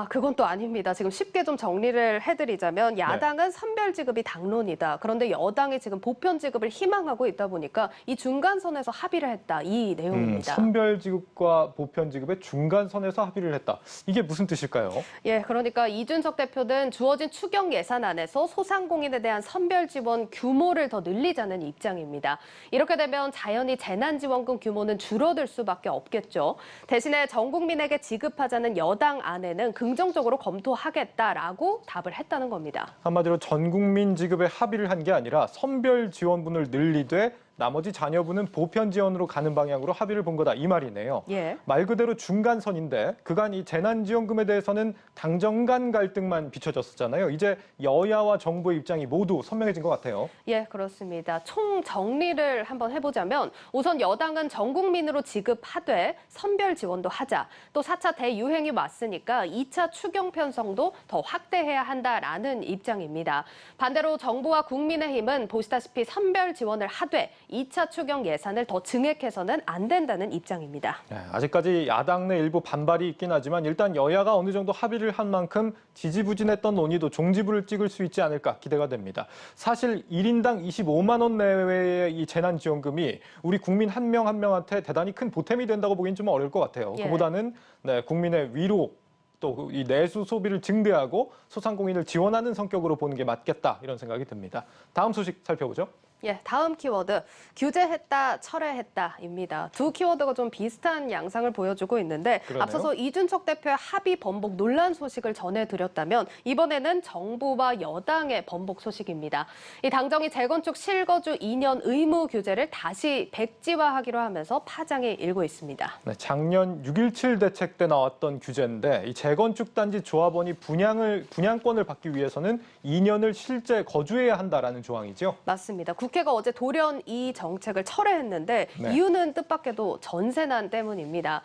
그건 또 아닙니다. 지금 쉽게 좀 정리를 해드리자면, 야당은 선별지급이 당론이다. 그런데 여당이 지금 보편지급을 희망하고 있다 보니까 이 중간선에서 합의를 했다. 이 내용입니다. 선별지급과 보편지급의 중간선에서 합의를 했다. 이게 무슨 뜻일까요? 예, 그러니까 이준석 대표는 주어진 추경 예산안에서 소상공인에 대한 선별지원 규모를 더 늘리자는 입장입니다. 이렇게 되면 자연히 재난지원금 규모는 줄어들 수밖에 없겠죠. 대신에 전 국민에게 지급하자는 여당 안에는 긍정적으로 검토하겠다라고 답을 했다는 겁니다. 한마디로 전 국민 지급에 합의를 한 게 아니라 선별 지원분을 늘리되 나머지 잔여분은 보편 지원으로 가는 방향으로 합의를 본 거다 이 말이네요. 예. 말 그대로 중간선인데 그간 이 재난지원금에 대해서는 당정 간 갈등만 비춰졌었잖아요. 이제 여야와 정부의 입장이 모두 선명해진 것 같아요. 예, 그렇습니다. 총 정리를 한번 해보자면 우선 여당은 전 국민으로 지급하되 선별 지원도 하자. 또 4차 대유행이 왔으니까 2차 추경 편성도 더 확대해야 한다라는 입장입니다. 반대로 정부와 국민의힘은 보시다시피 선별 지원을 하되 2차 추경 예산을 더 증액해서는 안 된다는 입장입니다. 네, 아직까지 야당 내 일부 반발이 있긴 하지만 일단 여야가 어느 정도 합의를 한 만큼 지지부진했던 논의도 종지부를 찍을 수 있지 않을까 기대가 됩니다. 사실 1인당 25만 원 내외의 이 재난지원금이 우리 국민 한 명 한 명한테 대단히 큰 보탬이 된다고 보기엔 좀 어려울 것 같아요. 예. 그보다는 네, 국민의 위로 또 이 내수 소비를 증대하고 소상공인을 지원하는 성격으로 보는 게 맞겠다 이런 생각이 듭니다. 다음 소식 살펴보죠. 예, 다음 키워드 규제했다, 철회했다입니다. 두 키워드가 좀 비슷한 양상을 보여주고 있는데 그러네요. 앞서서 이준석 대표의 합의 번복 논란 소식을 전해드렸다면 이번에는 정부와 여당의 번복 소식입니다. 이 당정이 재건축 실거주 2년 의무 규제를 다시 백지화하기로 하면서 파장이 일고 있습니다. 네, 작년 6.17 대책 때 나왔던 규제인데 이 재건축 단지 조합원이 분양권을 받기 위해서는 2년을 실제 거주해야 한다라는 조항이죠. 맞습니다. 국회가 어제 돌연 이 정책을 철회했는데 네. 이유는 뜻밖에도 전세난 때문입니다.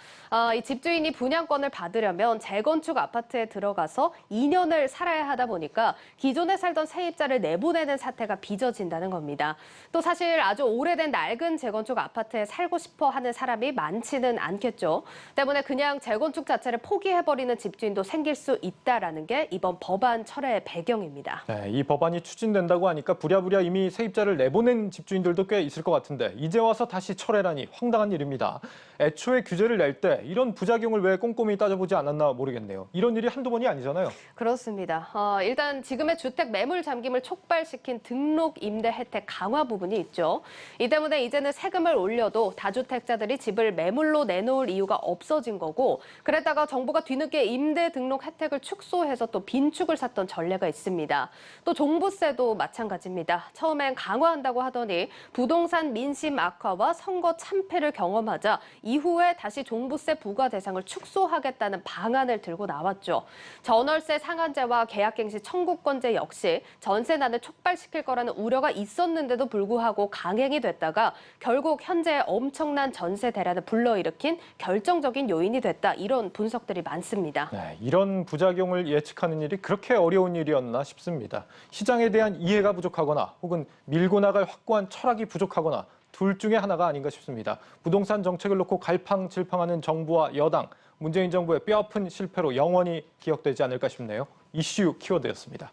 이 집주인이 분양권을 받으려면 재건축 아파트에 들어가서 2년을 살아야 하다 보니까 기존에 살던 세입자를 내보내는 사태가 빚어진다는 겁니다. 또 사실 아주 오래된 낡은 재건축 아파트에 살고 싶어 하는 사람이 많지는 않겠죠. 때문에 그냥 재건축 자체를 포기해버리는 집주인도 생길 수 있다라는 게 이번 법안 철회의 배경입니다. 네, 이 법안이 추진된다고 하니까 부랴부랴 이미 세입자를 내보낸 집주인들도 꽤 있을 것 같은데 이제 와서 다시 철회라니 황당한 일입니다. 애초에 규제를 낼 때 이런 부작용을 왜 꼼꼼히 따져보지 않았나 모르겠네요. 이런 일이 한두 번이 아니잖아요. 그렇습니다. 일단 지금의 주택 매물 잠김을 촉발시킨 등록 임대 혜택 강화 부분이 있죠. 이 때문에 이제는 세금을 올려도 다주택자들이 집을 매물로 내놓을 이유가 없어진 거고 그랬다가 정부가 뒤늦게 임대 등록 혜택을 축소해서 또 빈축을 샀던 전례가 있습니다. 또 종부세도 마찬가지입니다. 처음엔 강화한다고 하더니 부동산 민심 악화와 선거 참패를 경험하자 이후에 다시 종부세 부과 대상을 축소하겠다는 방안을 들고 나왔죠. 전월세 상한제와 계약갱시 청구권제 역시 전세난을 촉발시킬 거라는 우려가 있었는데도 불구하고 강행이 됐다가 결국 현재 엄청난 전세 대란을 불러일으킨 결정적인 요인이 됐다. 이런 분석들이 많습니다. 네, 이런 부작용을 예측하는 일이 그렇게 어려운 일이었나 싶습니다. 시장에 대한 이해가 부족하거나 혹은 밀고 나갈 확고한 철학이 부족하거나 둘 중에 하나가 아닌가 싶습니다. 부동산 정책을 놓고 갈팡질팡하는 정부와 여당, 문재인 정부의 뼈아픈 실패로 영원히 기억되지 않을까 싶네요. 이슈 키워드였습니다.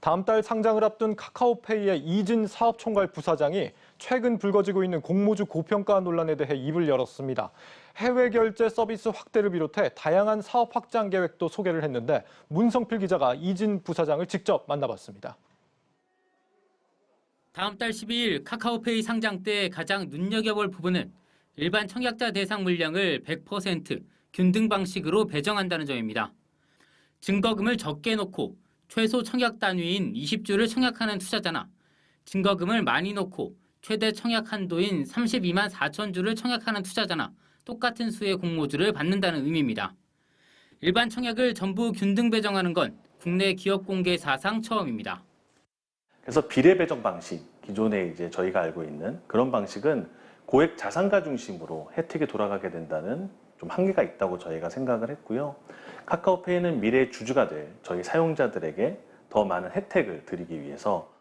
다음 달 상장을 앞둔 카카오페이의 이진 사업총괄 부사장이 최근 불거지고 있는 공모주 고평가 논란에 대해 입을 열었습니다. 해외 결제 서비스 확대를 비롯해 다양한 사업 확장 계획도 소개를 했는데 문성필 기자가 이진 부사장을 직접 만나봤습니다. 다음 달 12일 카카오페이 상장 때 가장 눈여겨볼 부분은 일반 청약자 대상 물량을 100% 균등 방식으로 배정한다는 점입니다. 증거금을 적게 놓고 최소 청약 단위인 20주를 청약하는 투자자나 증거금을 많이 놓고 최대 청약 한도인 32만 4천 주를 청약하는 투자자나 똑같은 수의 공모주를 받는다는 의미입니다. 일반 청약을 전부 균등 배정하는 건 국내 기업 공개 사상 처음입니다. 그래서 비례 배정 방식, 기존에 이제 저희가 알고 있는 그런 방식은 고액 자산가 중심으로 혜택이 돌아가게 된다는 좀 한계가 있다고 저희가 생각을 했고요. 카카오페이는 미래의 주주가 될 저희 사용자들에게 더 많은 혜택을 드리기 위해서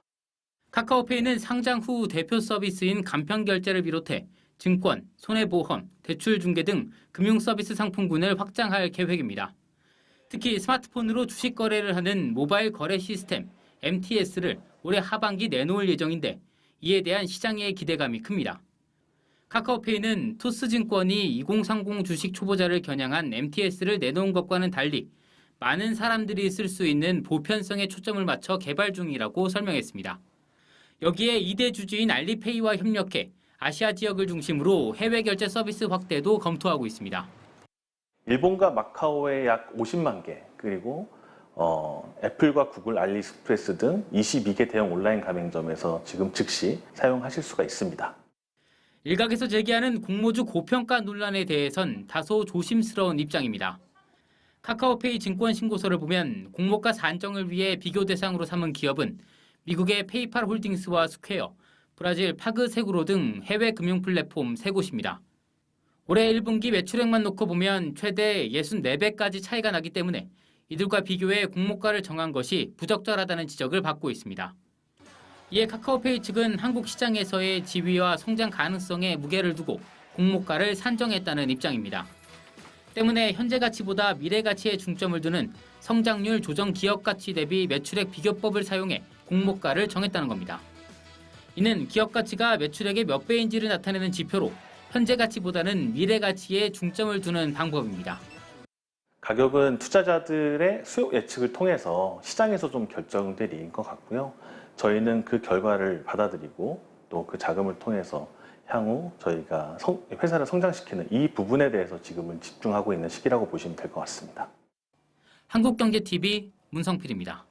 카카오페이는 상장 후 대표 서비스인 간편 결제를 비롯해 증권, 손해보험, 대출 중개 등 금융 서비스 상품군을 확장할 계획입니다. 특히 스마트폰으로 주식 거래를 하는 모바일 거래 시스템 MTS를 올해 하반기 내놓을 예정인데 이에 대한 시장의 기대감이 큽니다. 카카오페이는 토스증권이 2030 주식 초보자를 겨냥한 MTS를 내놓은 것과는 달리 많은 사람들이 쓸 수 있는 보편성에 초점을 맞춰 개발 중이라고 설명했습니다. 여기에 2대 주주인 알리페이와 협력해 아시아 지역을 중심으로 해외 결제 서비스 확대도 검토하고 있습니다. 일본과 마카오에 약 50만 개, 그리고 애플과 구글, 알리익스프레스 등 22개 대형 온라인 가맹점에서 지금 즉시 사용하실 수가 있습니다. 일각에서 제기하는 공모주 고평가 논란에 대해선 다소 조심스러운 입장입니다. 카카오페이 증권 신고서를 보면 공모가 산정을 위해 비교 대상으로 삼은 기업은 미국의 페이팔 홀딩스와 스퀘어, 브라질 파그세구로 등 해외 금융 플랫폼 3곳입니다. 올해 1분기 매출액만 놓고 보면 최대 64배까지 차이가 나기 때문에 이들과 비교해 공모가를 정한 것이 부적절하다는 지적을 받고 있습니다. 이에 카카오페이 측은 한국 시장에서의 지위와 성장 가능성에 무게를 두고 공모가를 산정했다는 입장입니다. 때문에 현재 가치보다 미래 가치에 중점을 두는 성장률 조정 기업 가치 대비 매출액 비교법을 사용해 공모가를 정했다는 겁니다. 이는 기업 가치가 매출액의 몇 배인지를 나타내는 지표로 현재 가치보다는 미래 가치에 중점을 두는 방법입니다. 가격은 투자자들의 수요 예측을 통해서 시장에서 좀 결정될 일인 것 같고요. 저희는 그 결과를 받아들이고 또 그 자금을 통해서 향후 저희가 회사를 성장시키는 이 부분에 대해서 지금은 집중하고 있는 시기라고 보시면 될 것 같습니다. 한국경제TV 문성필입니다.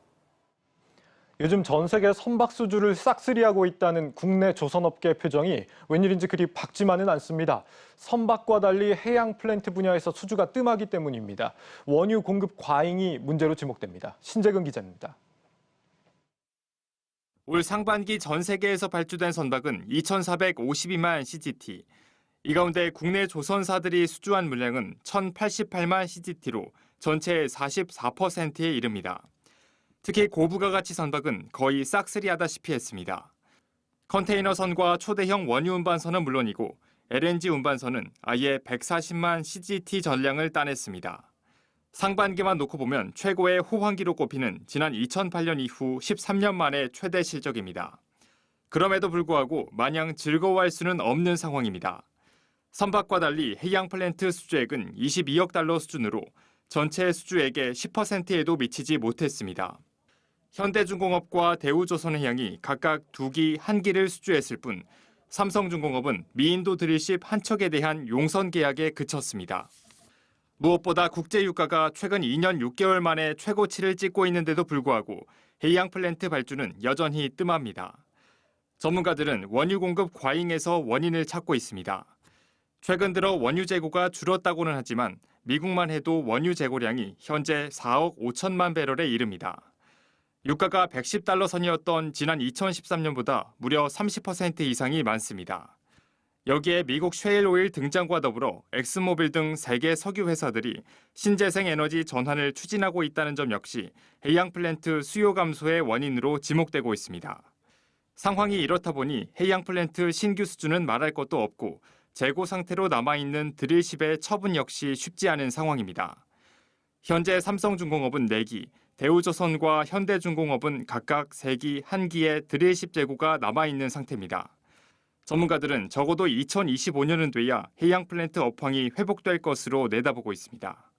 요즘 전 세계 선박수주를 싹쓸이하고 있다는 국내 조선업계 표정이 웬일인지 그리 밝지만은 않습니다. 선박과 달리 해양 플랜트 분야에서 수주가 뜸하기 때문입니다. 원유 공급 과잉이 문제로 지목됩니다. 신재근 기자입니다. 올 상반기 전 세계에서 발주된 선박은 2,452만 CGT. 이 가운데 국내 조선사들이 수주한 물량은 1,088만 CGT로 전체의 44%에 이릅니다. 특히 고부가가치 선박은 거의 싹쓸이하다시피 했습니다. 컨테이너선과 초대형 원유 운반선은 물론이고 LNG 운반선은 아예 140만 CGT 전량을 따냈습니다. 상반기만 놓고 보면 최고의 호황기로 꼽히는 지난 2008년 이후 13년 만의 최대 실적입니다. 그럼에도 불구하고 마냥 즐거워할 수는 없는 상황입니다. 선박과 달리 해양 플랜트 수주액은 22억 달러 수준으로 전체 수주액의 10%에도 미치지 못했습니다. 현대중공업과 대우조선해양이 각각 2기, 1기를 수주했을 뿐 삼성중공업은 미인도 드릴십 한 척에 대한 용선 계약에 그쳤습니다. 무엇보다 국제유가가 최근 2년 6개월 만에 최고치를 찍고 있는데도 불구하고 해양 플랜트 발주는 여전히 뜸합니다. 전문가들은 원유 공급 과잉에서 원인을 찾고 있습니다. 최근 들어 원유 재고가 줄었다고는 하지만 미국만 해도 원유 재고량이 현재 4억 5천만 배럴에 이릅니다. 유가가 110달러 선이었던 지난 2013년보다 무려 30% 이상이 많습니다. 여기에 미국 셰일 오일 등장과 더불어 엑슨모빌 등 세계 석유 회사들이 신재생 에너지 전환을 추진하고 있다는 점 역시 해양 플랜트 수요 감소의 원인으로 지목되고 있습니다. 상황이 이렇다 보니 해양 플랜트 신규 수주는 말할 것도 없고 재고 상태로 남아있는 드릴십의 처분 역시 쉽지 않은 상황입니다. 현재 삼성중공업은 4기, 대우조선과 현대중공업은 각각 3기, 1기의 드릴십 재고가 남아있는 상태입니다. 전문가들은 적어도 2025년은 돼야 해양 플랜트 업황이 회복될 것으로 내다보고 있습니다.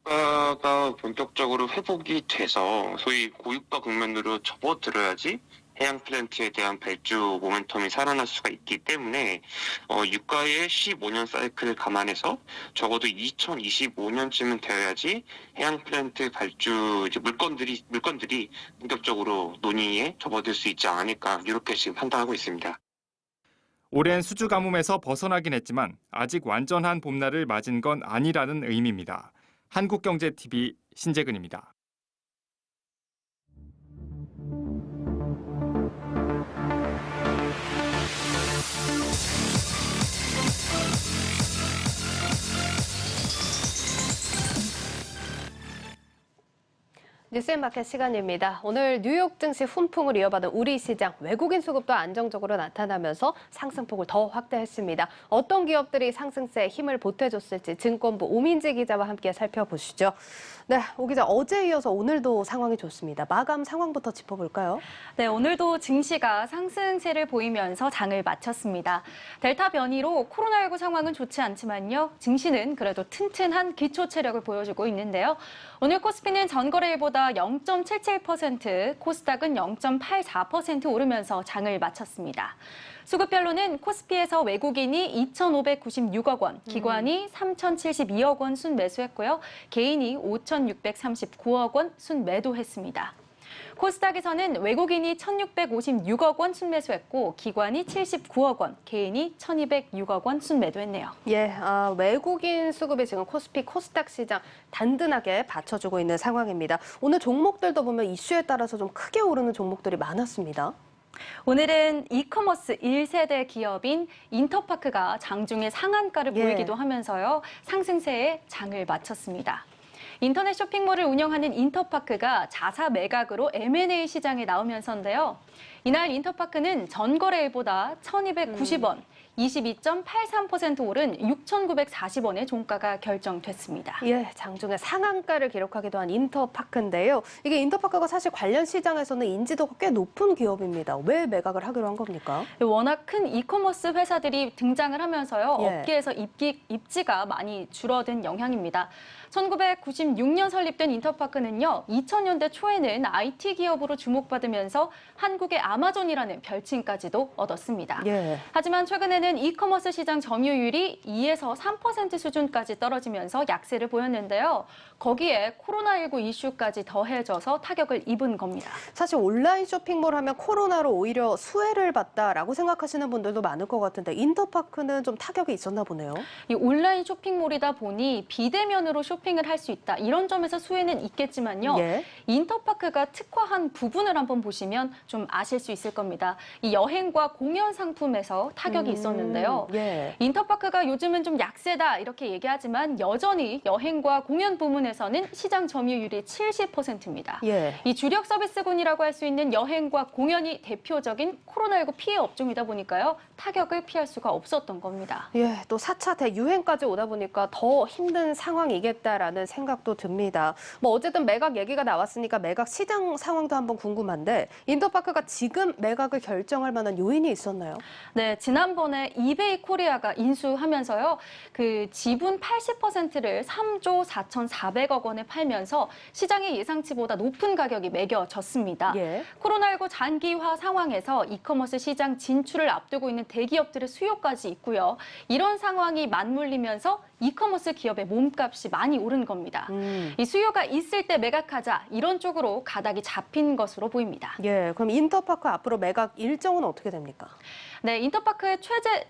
유가가 본격적으로 회복이 돼서 소위 고유가 국면으로 접어들어야지 해양 플랜트에 대한 발주 모멘텀이 살아날 수가 있기 때문에 유가의 15년 사이클을 감안해서 적어도 2025년쯤은 되어야지 해양 플랜트 발주 물건들이 본격적으로 논의에 접어들 수 있지 않을까 이렇게 지금 판단하고 있습니다. 오랜 수주 가뭄에서 벗어나긴 했지만 아직 완전한 봄날을 맞은 건 아니라는 의미입니다. 한국경제TV 신재근입니다. 뉴스앤마켓 시간입니다. 오늘 뉴욕 증시 훈풍을 이어받은 우리 시장, 외국인 수급도 안정적으로 나타나면서 상승폭을 더 확대했습니다. 어떤 기업들이 상승세에 힘을 보태줬을지 증권부 오민지 기자와 함께 살펴보시죠. 네, 오 기자, 어제에 이어서 오늘도 상황이 좋습니다. 마감 상황부터 짚어볼까요? 네, 오늘도 증시가 상승세를 보이면서 장을 마쳤습니다. 델타 변이로 코로나19 상황은 좋지 않지만요. 증시는 그래도 튼튼한 기초 체력을 보여주고 있는데요. 오늘 코스피는 전거래일보다 대표가 0.77%, 코스닥은 0.84% 오르면서 장을 마쳤습니다. 수급별로는 코스피에서 외국인이 2,596억 원, 기관이 3,072억 원 순매수했고요. 개인이 5,639억 원 순매도했습니다. 코스닥에서는 외국인이 1,656억 원 순매수했고 기관이 79억 원, 개인이 1,206억 원 순매도했네요. 예, 외국인 수급이 지금 코스피, 코스닥 시장 단단하게 받쳐주고 있는 상황입니다. 오늘 종목들도 보면 이슈에 따라서 좀 크게 오르는 종목들이 많았습니다. 오늘은 이커머스 1세대 기업인 인터파크가 장중에 상한가를 보이기도 하면서요. 상승세에 장을 마쳤습니다. 인터넷 쇼핑몰을 운영하는 인터파크가 자사 매각으로 M&A 시장에 나오면서인데요. 이날 인터파크는 전거래일보다 1,290원, 22.83% 오른 6,940원의 종가가 결정됐습니다. 예, 장중에 상한가를 기록하기도 한 인터파크인데요. 이게 인터파크가 사실 관련 시장에서는 인지도가 꽤 높은 기업입니다. 왜 매각을 하기로 한 겁니까? 워낙 큰 이커머스 회사들이 등장을 하면서요. 업계에서 입지가 많이 줄어든 영향입니다. 1996년 설립된 인터파크는요. 2000년대 초에는 IT 기업으로 주목받으면서 한국의 아마존이라는 별칭까지도 얻었습니다. 하지만 최근에는 이커머스 시장 점유율이 2에서 3% 수준까지 떨어지면서 약세를 보였는데요. 거기에 코로나19 이슈까지 더해져서 타격을 입은 겁니다. 사실 온라인 쇼핑몰 하면 코로나로 오히려 수혜를 봤다라고 생각하시는 분들도 많을 것 같은데 인터파크는 좀 타격이 있었나 보네요. 이 온라인 쇼핑몰이다 보니 비대면으로 쇼핑을 할 수 있다. 이런 점에서 수혜는 있겠지만요. 인터파크가 특화한 부분을 한번 보시면 좀 아실 수 있을 겁니다. 이 여행과 공연 상품에서 타격이 있었는데요. 인터파크가 요즘은 좀 약세다 이렇게 얘기하지만 여전히 여행과 공연 부문에서는 시장 점유율이 70%입니다. 이 주력 서비스군이라고 할 수 있는 여행과 공연이 대표적인 코로나19 피해 업종이다 보니까요. 타격을 피할 수가 없었던 겁니다. 예, 또 4차 대유행까지 오다 보니까 더 힘든 상황이겠다라는 생각도 듭니다. 뭐 어쨌든 매각 얘기가 나왔으니까 매각 시장 상황도 한번 궁금한데 인터파크가 지금 매각을 결정할 만한 요인이 있었나요? 네, 지난번에 이베이 코리아가 인수하면서요. 그 지분 80%를 3조 4,400억 원에 팔면서 시장의 예상치보다 높은 가격이 매겨졌습니다. 코로나19 장기화 상황에서 이커머스 시장 진출을 앞두고 있는 대기업들의 수요까지 있고요. 이런 상황이 맞물리면서 이커머스 기업의 몸값이 많이 오른 겁니다. 이 수요가 있을 때 매각하자 이런 쪽으로 가닥이 잡힌 것으로 보입니다. 예, 그럼 인터파크 앞으로 매각 일정은 어떻게 됩니까? 네, 인터파크의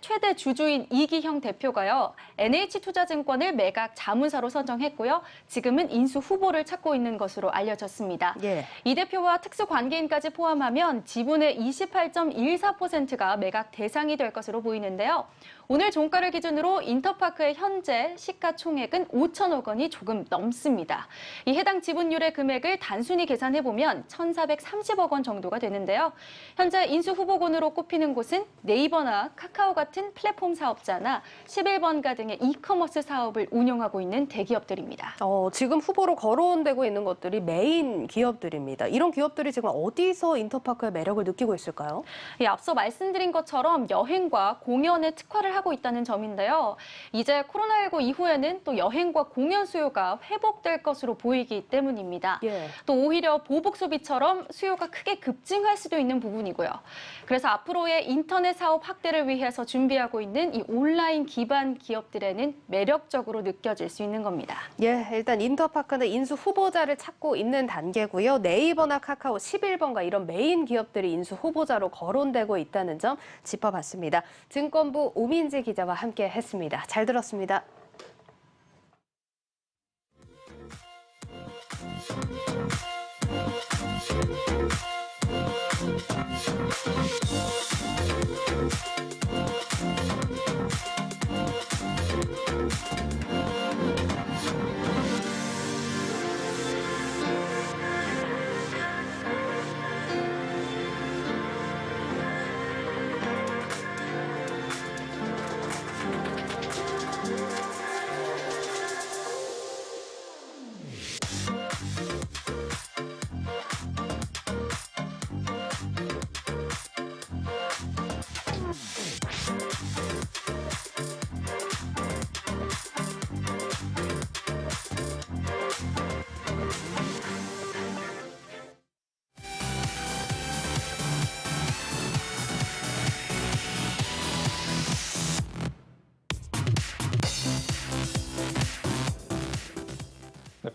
최대 주주인 이기형 대표가요. NH투자증권을 매각 자문사로 선정했고요. 지금은 인수 후보를 찾고 있는 것으로 알려졌습니다. 이 대표와 특수관계인까지 포함하면 지분의 28.14%가 매각 대상이 될 것으로 보이는데요. 오늘 종가를 기준으로 인터파크의 현재 시가총액은 5천억 원이 조금 넘습니다. 이 해당 지분율의 금액을 단순히 계산해보면 1,430억 원 정도가 되는데요. 현재 인수 후보군으로 꼽히는 곳은 네이버나 카카오 같은 플랫폼 사업자나 11번가 등의 이커머스 사업을 운영하고 있는 대기업들입니다. 지금 후보로 거론되고 있는 것들이 메인 기업들입니다. 이런 기업들이 지금 어디서 인터파크의 매력을 느끼고 있을까요? 앞서 말씀드린 것처럼 여행과 공연에 특화를 하고 있다는 점인데요. 이제 코로나19 이후에는 또 여행과 공연 수요가 회복될 것으로 보이기 때문입니다. 또 오히려 보복 소비처럼 수요가 크게 급증할 수도 있는 부분이고요. 그래서 앞으로의 인터넷 사업 확대를 위해서 준비하고 있는 이 온라인 기반 기업들에는 매력적으로 느껴질 수 있는 겁니다. 예, 일단 인터파크는 인수 후보자를 찾고 있는 단계고요. 네이버나 카카오, 11번가 이런 메인 기업들이 인수 후보자로 거론되고 있다는 점 짚어봤습니다. 증권부 오민지 기자와 함께 했습니다. 잘 들었습니다.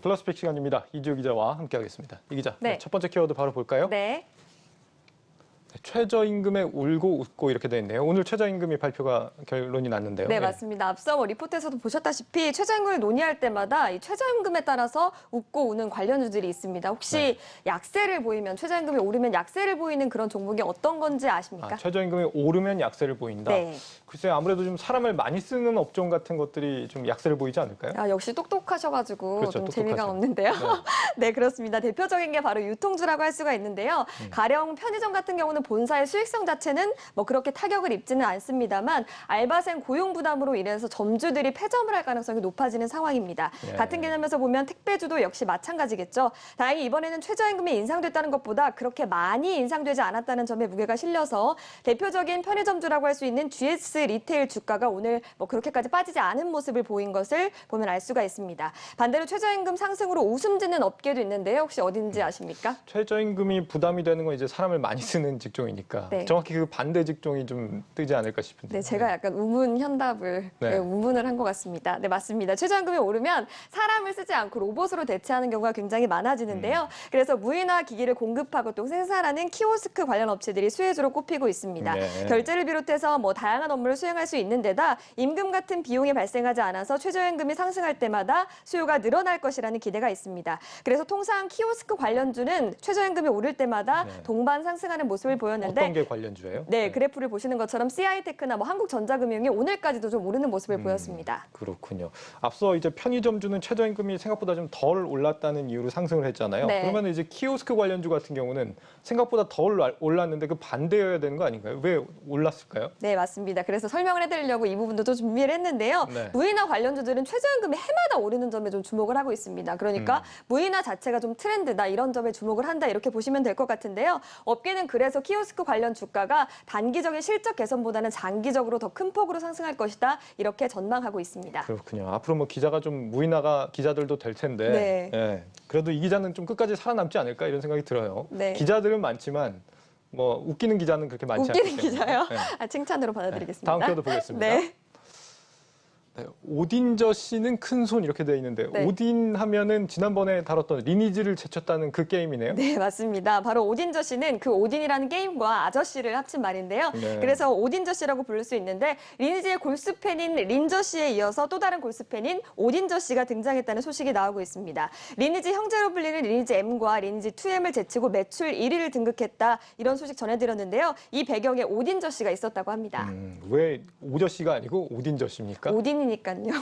플러스픽 시간입니다. 이주호 기자와 함께하겠습니다. 이 기자, 네. 첫 번째 키워드 바로 볼까요? 네. 최저임금에 울고 웃고 이렇게 돼 있네요. 오늘 최저임금이 발표가 결론이 났는데요. 네, 예. 맞습니다. 앞서 리포트에서도 보셨다시피 최저임금을 논의할 때마다 이 최저임금에 따라서 웃고 우는 관련주들이 있습니다. 혹시 약세를 보이면 최저임금이 오르면 약세를 보이는 그런 종목이 어떤 건지 아십니까? 최저임금이 오르면 약세를 보인다. 네. 글쎄요, 아무래도 좀 사람을 많이 쓰는 업종 같은 것들이 좀 약세를 보이지 않을까요? 역시 똑똑하셔가지고 그렇죠, 좀 똑똑하죠. 재미가 없는데요. 네, 그렇습니다. 대표적인 게 바로 유통주라고 할 수가 있는데요. 가령 편의점 같은 경우는 본사의 수익성 자체는 뭐 그렇게 타격을 입지는 않습니다만 알바생 고용 부담으로 인해서 점주들이 폐점을 할 가능성이 높아지는 상황입니다. 예. 같은 개념에서 보면 택배주도 역시 마찬가지겠죠. 다행히 이번에는 최저임금이 인상됐다는 것보다 그렇게 많이 인상되지 않았다는 점에 무게가 실려서 대표적인 편의점주라고 할 수 있는 GS 리테일 주가가 오늘 뭐 그렇게까지 빠지지 않은 모습을 보인 것을 보면 알 수가 있습니다. 반대로 최저임금 상승으로 웃음 짓는 업계도 있는데요. 혹시 어딘지 아십니까? 최저임금이 부담이 되는 건 이제 사람을 많이 쓰는 직종이니까 네. 정확히 그 반대 직종이 좀 뜨지 않을까 싶은데. 네, 제가 약간 우문현답을 네. 우문을 한 것 같습니다. 네, 맞습니다. 최저임금이 오르면 사람을 쓰지 않고 로봇으로 대체하는 경우가 굉장히 많아지는데요. 그래서 무인화 기기를 공급하고 또 생산하는 키오스크 관련 업체들이 수혜주로 꼽히고 있습니다. 네. 결제를 비롯해서 뭐 다양한 업무를 수행할 수 있는 데다 임금 같은 비용이 발생하지 않아서 최저임금이 상승할 때마다 수요가 늘어날 것이라는 기대가 있습니다. 그래서 통상 키오스크 관련주는 최저임금이 오를 때마다 동반 상승하는 모습을 보였는데 어떤 게 관련주예요? 네, 그래프를 보시는 것처럼 CI테크나 뭐 한국전자금융이 오늘까지도 좀 오르는 모습을 보였습니다. 그렇군요. 앞서 이제 편의점주는 최저임금이 생각보다 좀 덜 올랐다는 이유로 상승을 했잖아요. 네. 그러면 이제 키오스크 관련주 같은 경우는 생각보다 덜 올랐는데 그 반대여야 되는 거 아닌가요? 왜 올랐을까요? 네, 맞습니다. 그래서 설명을 해드리려고 이 부분도 좀 준비를 했는데요. 네. 무인화 관련주들은 최저임금이 해마다 오르는 점에 좀 주목을 하고 있습니다. 그러니까 무인화 자체가 좀 트렌드다, 이런 점에 주목을 한다, 이렇게 보시면 될 것 같은데요. 업계는 그래서 키오스크 관련 주가가 단기적인 실적 개선보다는 장기적으로 더 큰 폭으로 상승할 것이다, 이렇게 전망하고 있습니다. 그렇군요. 앞으로 뭐 기자가 좀 무인화가 기자들도 될 텐데 네. 예, 그래도 이 기자는 좀 끝까지 살아남지 않을까 이런 생각이 들어요. 네. 기자들은 많지만 뭐 웃기는 기자는 그렇게 많지 않기 웃기는 때문에. 기자요? 예. 칭찬으로 받아드리겠습니다. 다음 키워드 보겠습니다. 네. 네, 오딘저 씨는 큰 손 이렇게 돼 있는데 네. 오딘 하면은 지난번에 다뤘던 리니지를 제쳤다는 그 게임이네요. 네, 맞습니다. 바로 오딘저씨는 그 오딘이라는 게임과 아저씨를 합친 말인데요. 네. 그래서 오딘저씨라고 부를 수 있는데 리니지의 골수팬인 린저씨에 이어서 또 다른 골수팬인 오딘저씨가 등장했다는 소식이 나오고 있습니다. 리니지 형제로 불리는 리니지 M과 리니지 2M을 제치고 매출 1위를 등극했다, 이런 소식 전해드렸는데요. 이 배경에 오딘저씨가 있었다고 합니다. 왜 오저 씨가 아니고 오딘저 씨입니까? 오딘이니까요.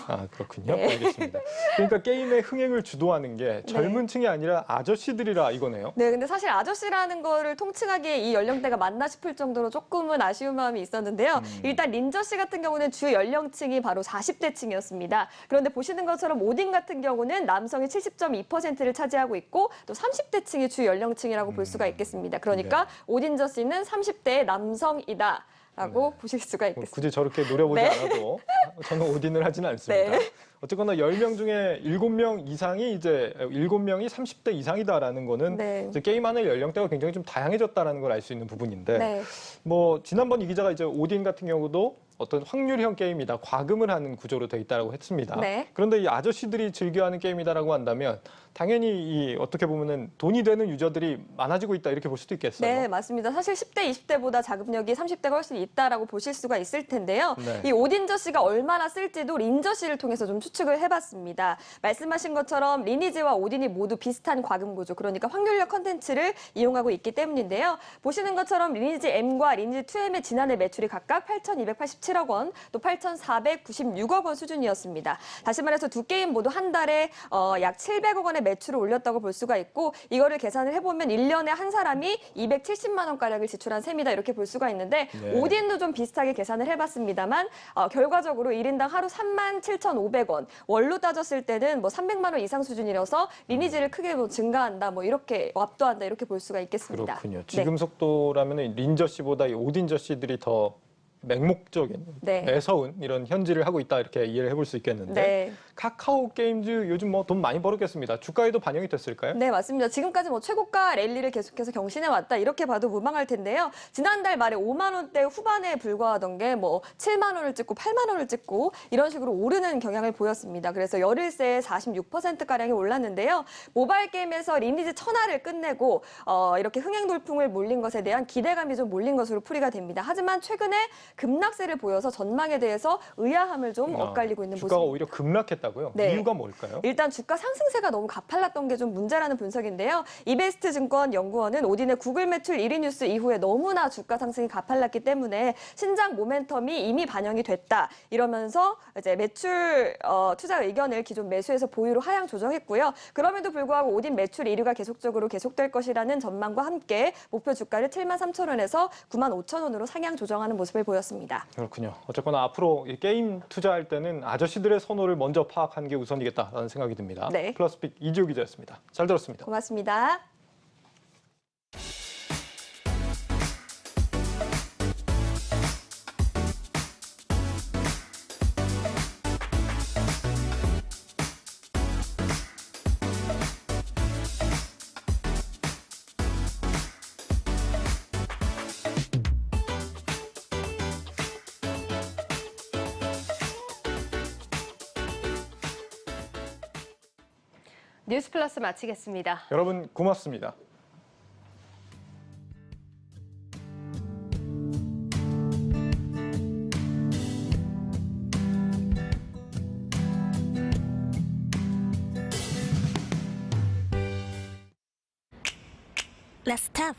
아, 그렇군요. 네. 알겠습니다. 그러니까 게임의 흥행을 주도하는 게 젊은 층이 아니라 아저씨들이라 이거네요. 네, 근데 사실 아저씨라는 거를 통칭하기에 이 연령대가 맞나 싶을 정도로 조금은 아쉬운 마음이 있었는데요. 일단 린저씨 같은 경우는 주 연령층이 바로 40대층이었습니다. 그런데 보시는 것처럼 오딘 같은 경우는 남성이 70.2%를 차지하고 있고 또 30대층이 주 연령층이라고 볼 수가 있겠습니다. 그러니까 오딘저씨는 30대의 남성이다 라고 보실 수가 뭐 있겠습니다. 굳이 저렇게 노려보지 네. 않아도 저는 오딘을 하지는 않습니다. 네. 어쨌거나 10명 중에 7명 이상이 이제 7명이 30대 이상이다라는 거는 네. 이제 게임하는 연령대가 굉장히 좀 다양해졌다라는 걸 알 수 있는 부분인데 네. 뭐 지난번 이 기자가 이제 오딘 같은 경우도 어떤 확률형 게임이다, 과금을 하는 구조로 돼 있다고 했습니다. 네. 그런데 이 아저씨들이 즐겨하는 게임이다라고 한다면 당연히 이 어떻게 보면은 돈이 되는 유저들이 많아지고 있다, 이렇게 볼 수도 있겠어요. 네, 맞습니다. 사실 10대, 20대보다 자금력이 30대가 훨씬 있다라고 보실 수가 있을 텐데요. 네. 이 오딘저 씨가 얼마나 쓸지도 린저 씨를 통해서 좀 추측을 해봤습니다. 말씀하신 것처럼 리니지와 오딘이 모두 비슷한 과금 구조, 그러니까 확률력 컨텐츠를 이용하고 있기 때문인데요. 보시는 것처럼 리니지 M과 리니지 2M의 지난해 매출이 각각 8,287억 원, 또 8,496억 원 수준이었습니다. 다시 말해서 두 게임 모두 한 달에 약 700억 원의 매출을 올렸다고 볼 수가 있고, 이거를 계산을 해보면 1년에 한 사람이 270만 원가량을 지출한 셈이다, 이렇게 볼 수가 있는데 네. 오딘도 좀 비슷하게 계산을 해봤습니다만 결과적으로 1인당 하루 37,500원, 월로 따졌을 때는 뭐 300만 원 이상 수준이라서 리니지를 크게 뭐 증가한다, 뭐 이렇게 압도한다, 이렇게 볼 수가 있겠습니다. 그렇군요. 네. 지금 속도라면 린저 씨보다 이 오딘저 씨들이 더 맹목적인, 네. 매서운 이런 현질을 하고 있다, 이렇게 이해를 해볼 수 있겠는데 네. 카카오 게임즈 요즘 뭐 돈 많이 벌었겠습니다. 주가에도 반영이 됐을까요? 네, 맞습니다. 지금까지 뭐 최고가 랠리를 계속해서 경신해 왔다 이렇게 봐도 무방할 텐데요. 지난달 말에 5만 원대 후반에 불과하던 게 뭐 7만 원을 찍고 8만 원을 찍고 이런 식으로 오르는 경향을 보였습니다. 그래서 열흘새에 46%가량이 올랐는데요. 모바일 게임에서 리니지 천하를 끝내고 이렇게 흥행 돌풍을 몰린 것에 대한 기대감이 좀 몰린 것으로 풀이가 됩니다. 하지만 최근에 급락세를 보여서 전망에 대해서 의아함을 좀 엇갈리고 있는 주가가 모습입니다. 오히려 급락했다고요? 네. 이유가 뭘까요? 일단 주가 상승세가 너무 가팔랐던 게 좀 문제라는 분석인데요. 이베스트 증권 연구원은 오딘의 구글 매출 1위 뉴스 이후에 너무나 주가 상승이 가팔랐기 때문에 신장 모멘텀이 이미 반영이 됐다. 이러면서 이제 매출 투자 의견을 기존 매수에서 보유로 하향 조정했고요. 그럼에도 불구하고 오딘 매출 1위가 계속적으로 계속될 것이라는 전망과 함께 목표 주가를 7만 3천 원에서 9만 5천 원으로 상향 조정하는 모습을 보였습니다. 그렇군요. 어쨌거나 앞으로 이 게임 투자할 때는 아저씨들의 선호를 먼저 파악하는 게 우선이겠다라는 생각이 듭니다. 네. 플러스픽 이지호 기자였습니다. 잘 들었습니다. 고맙습니다. 뉴스 플러스 마치겠습니다. 여러분 고맙습니다. Let's tap.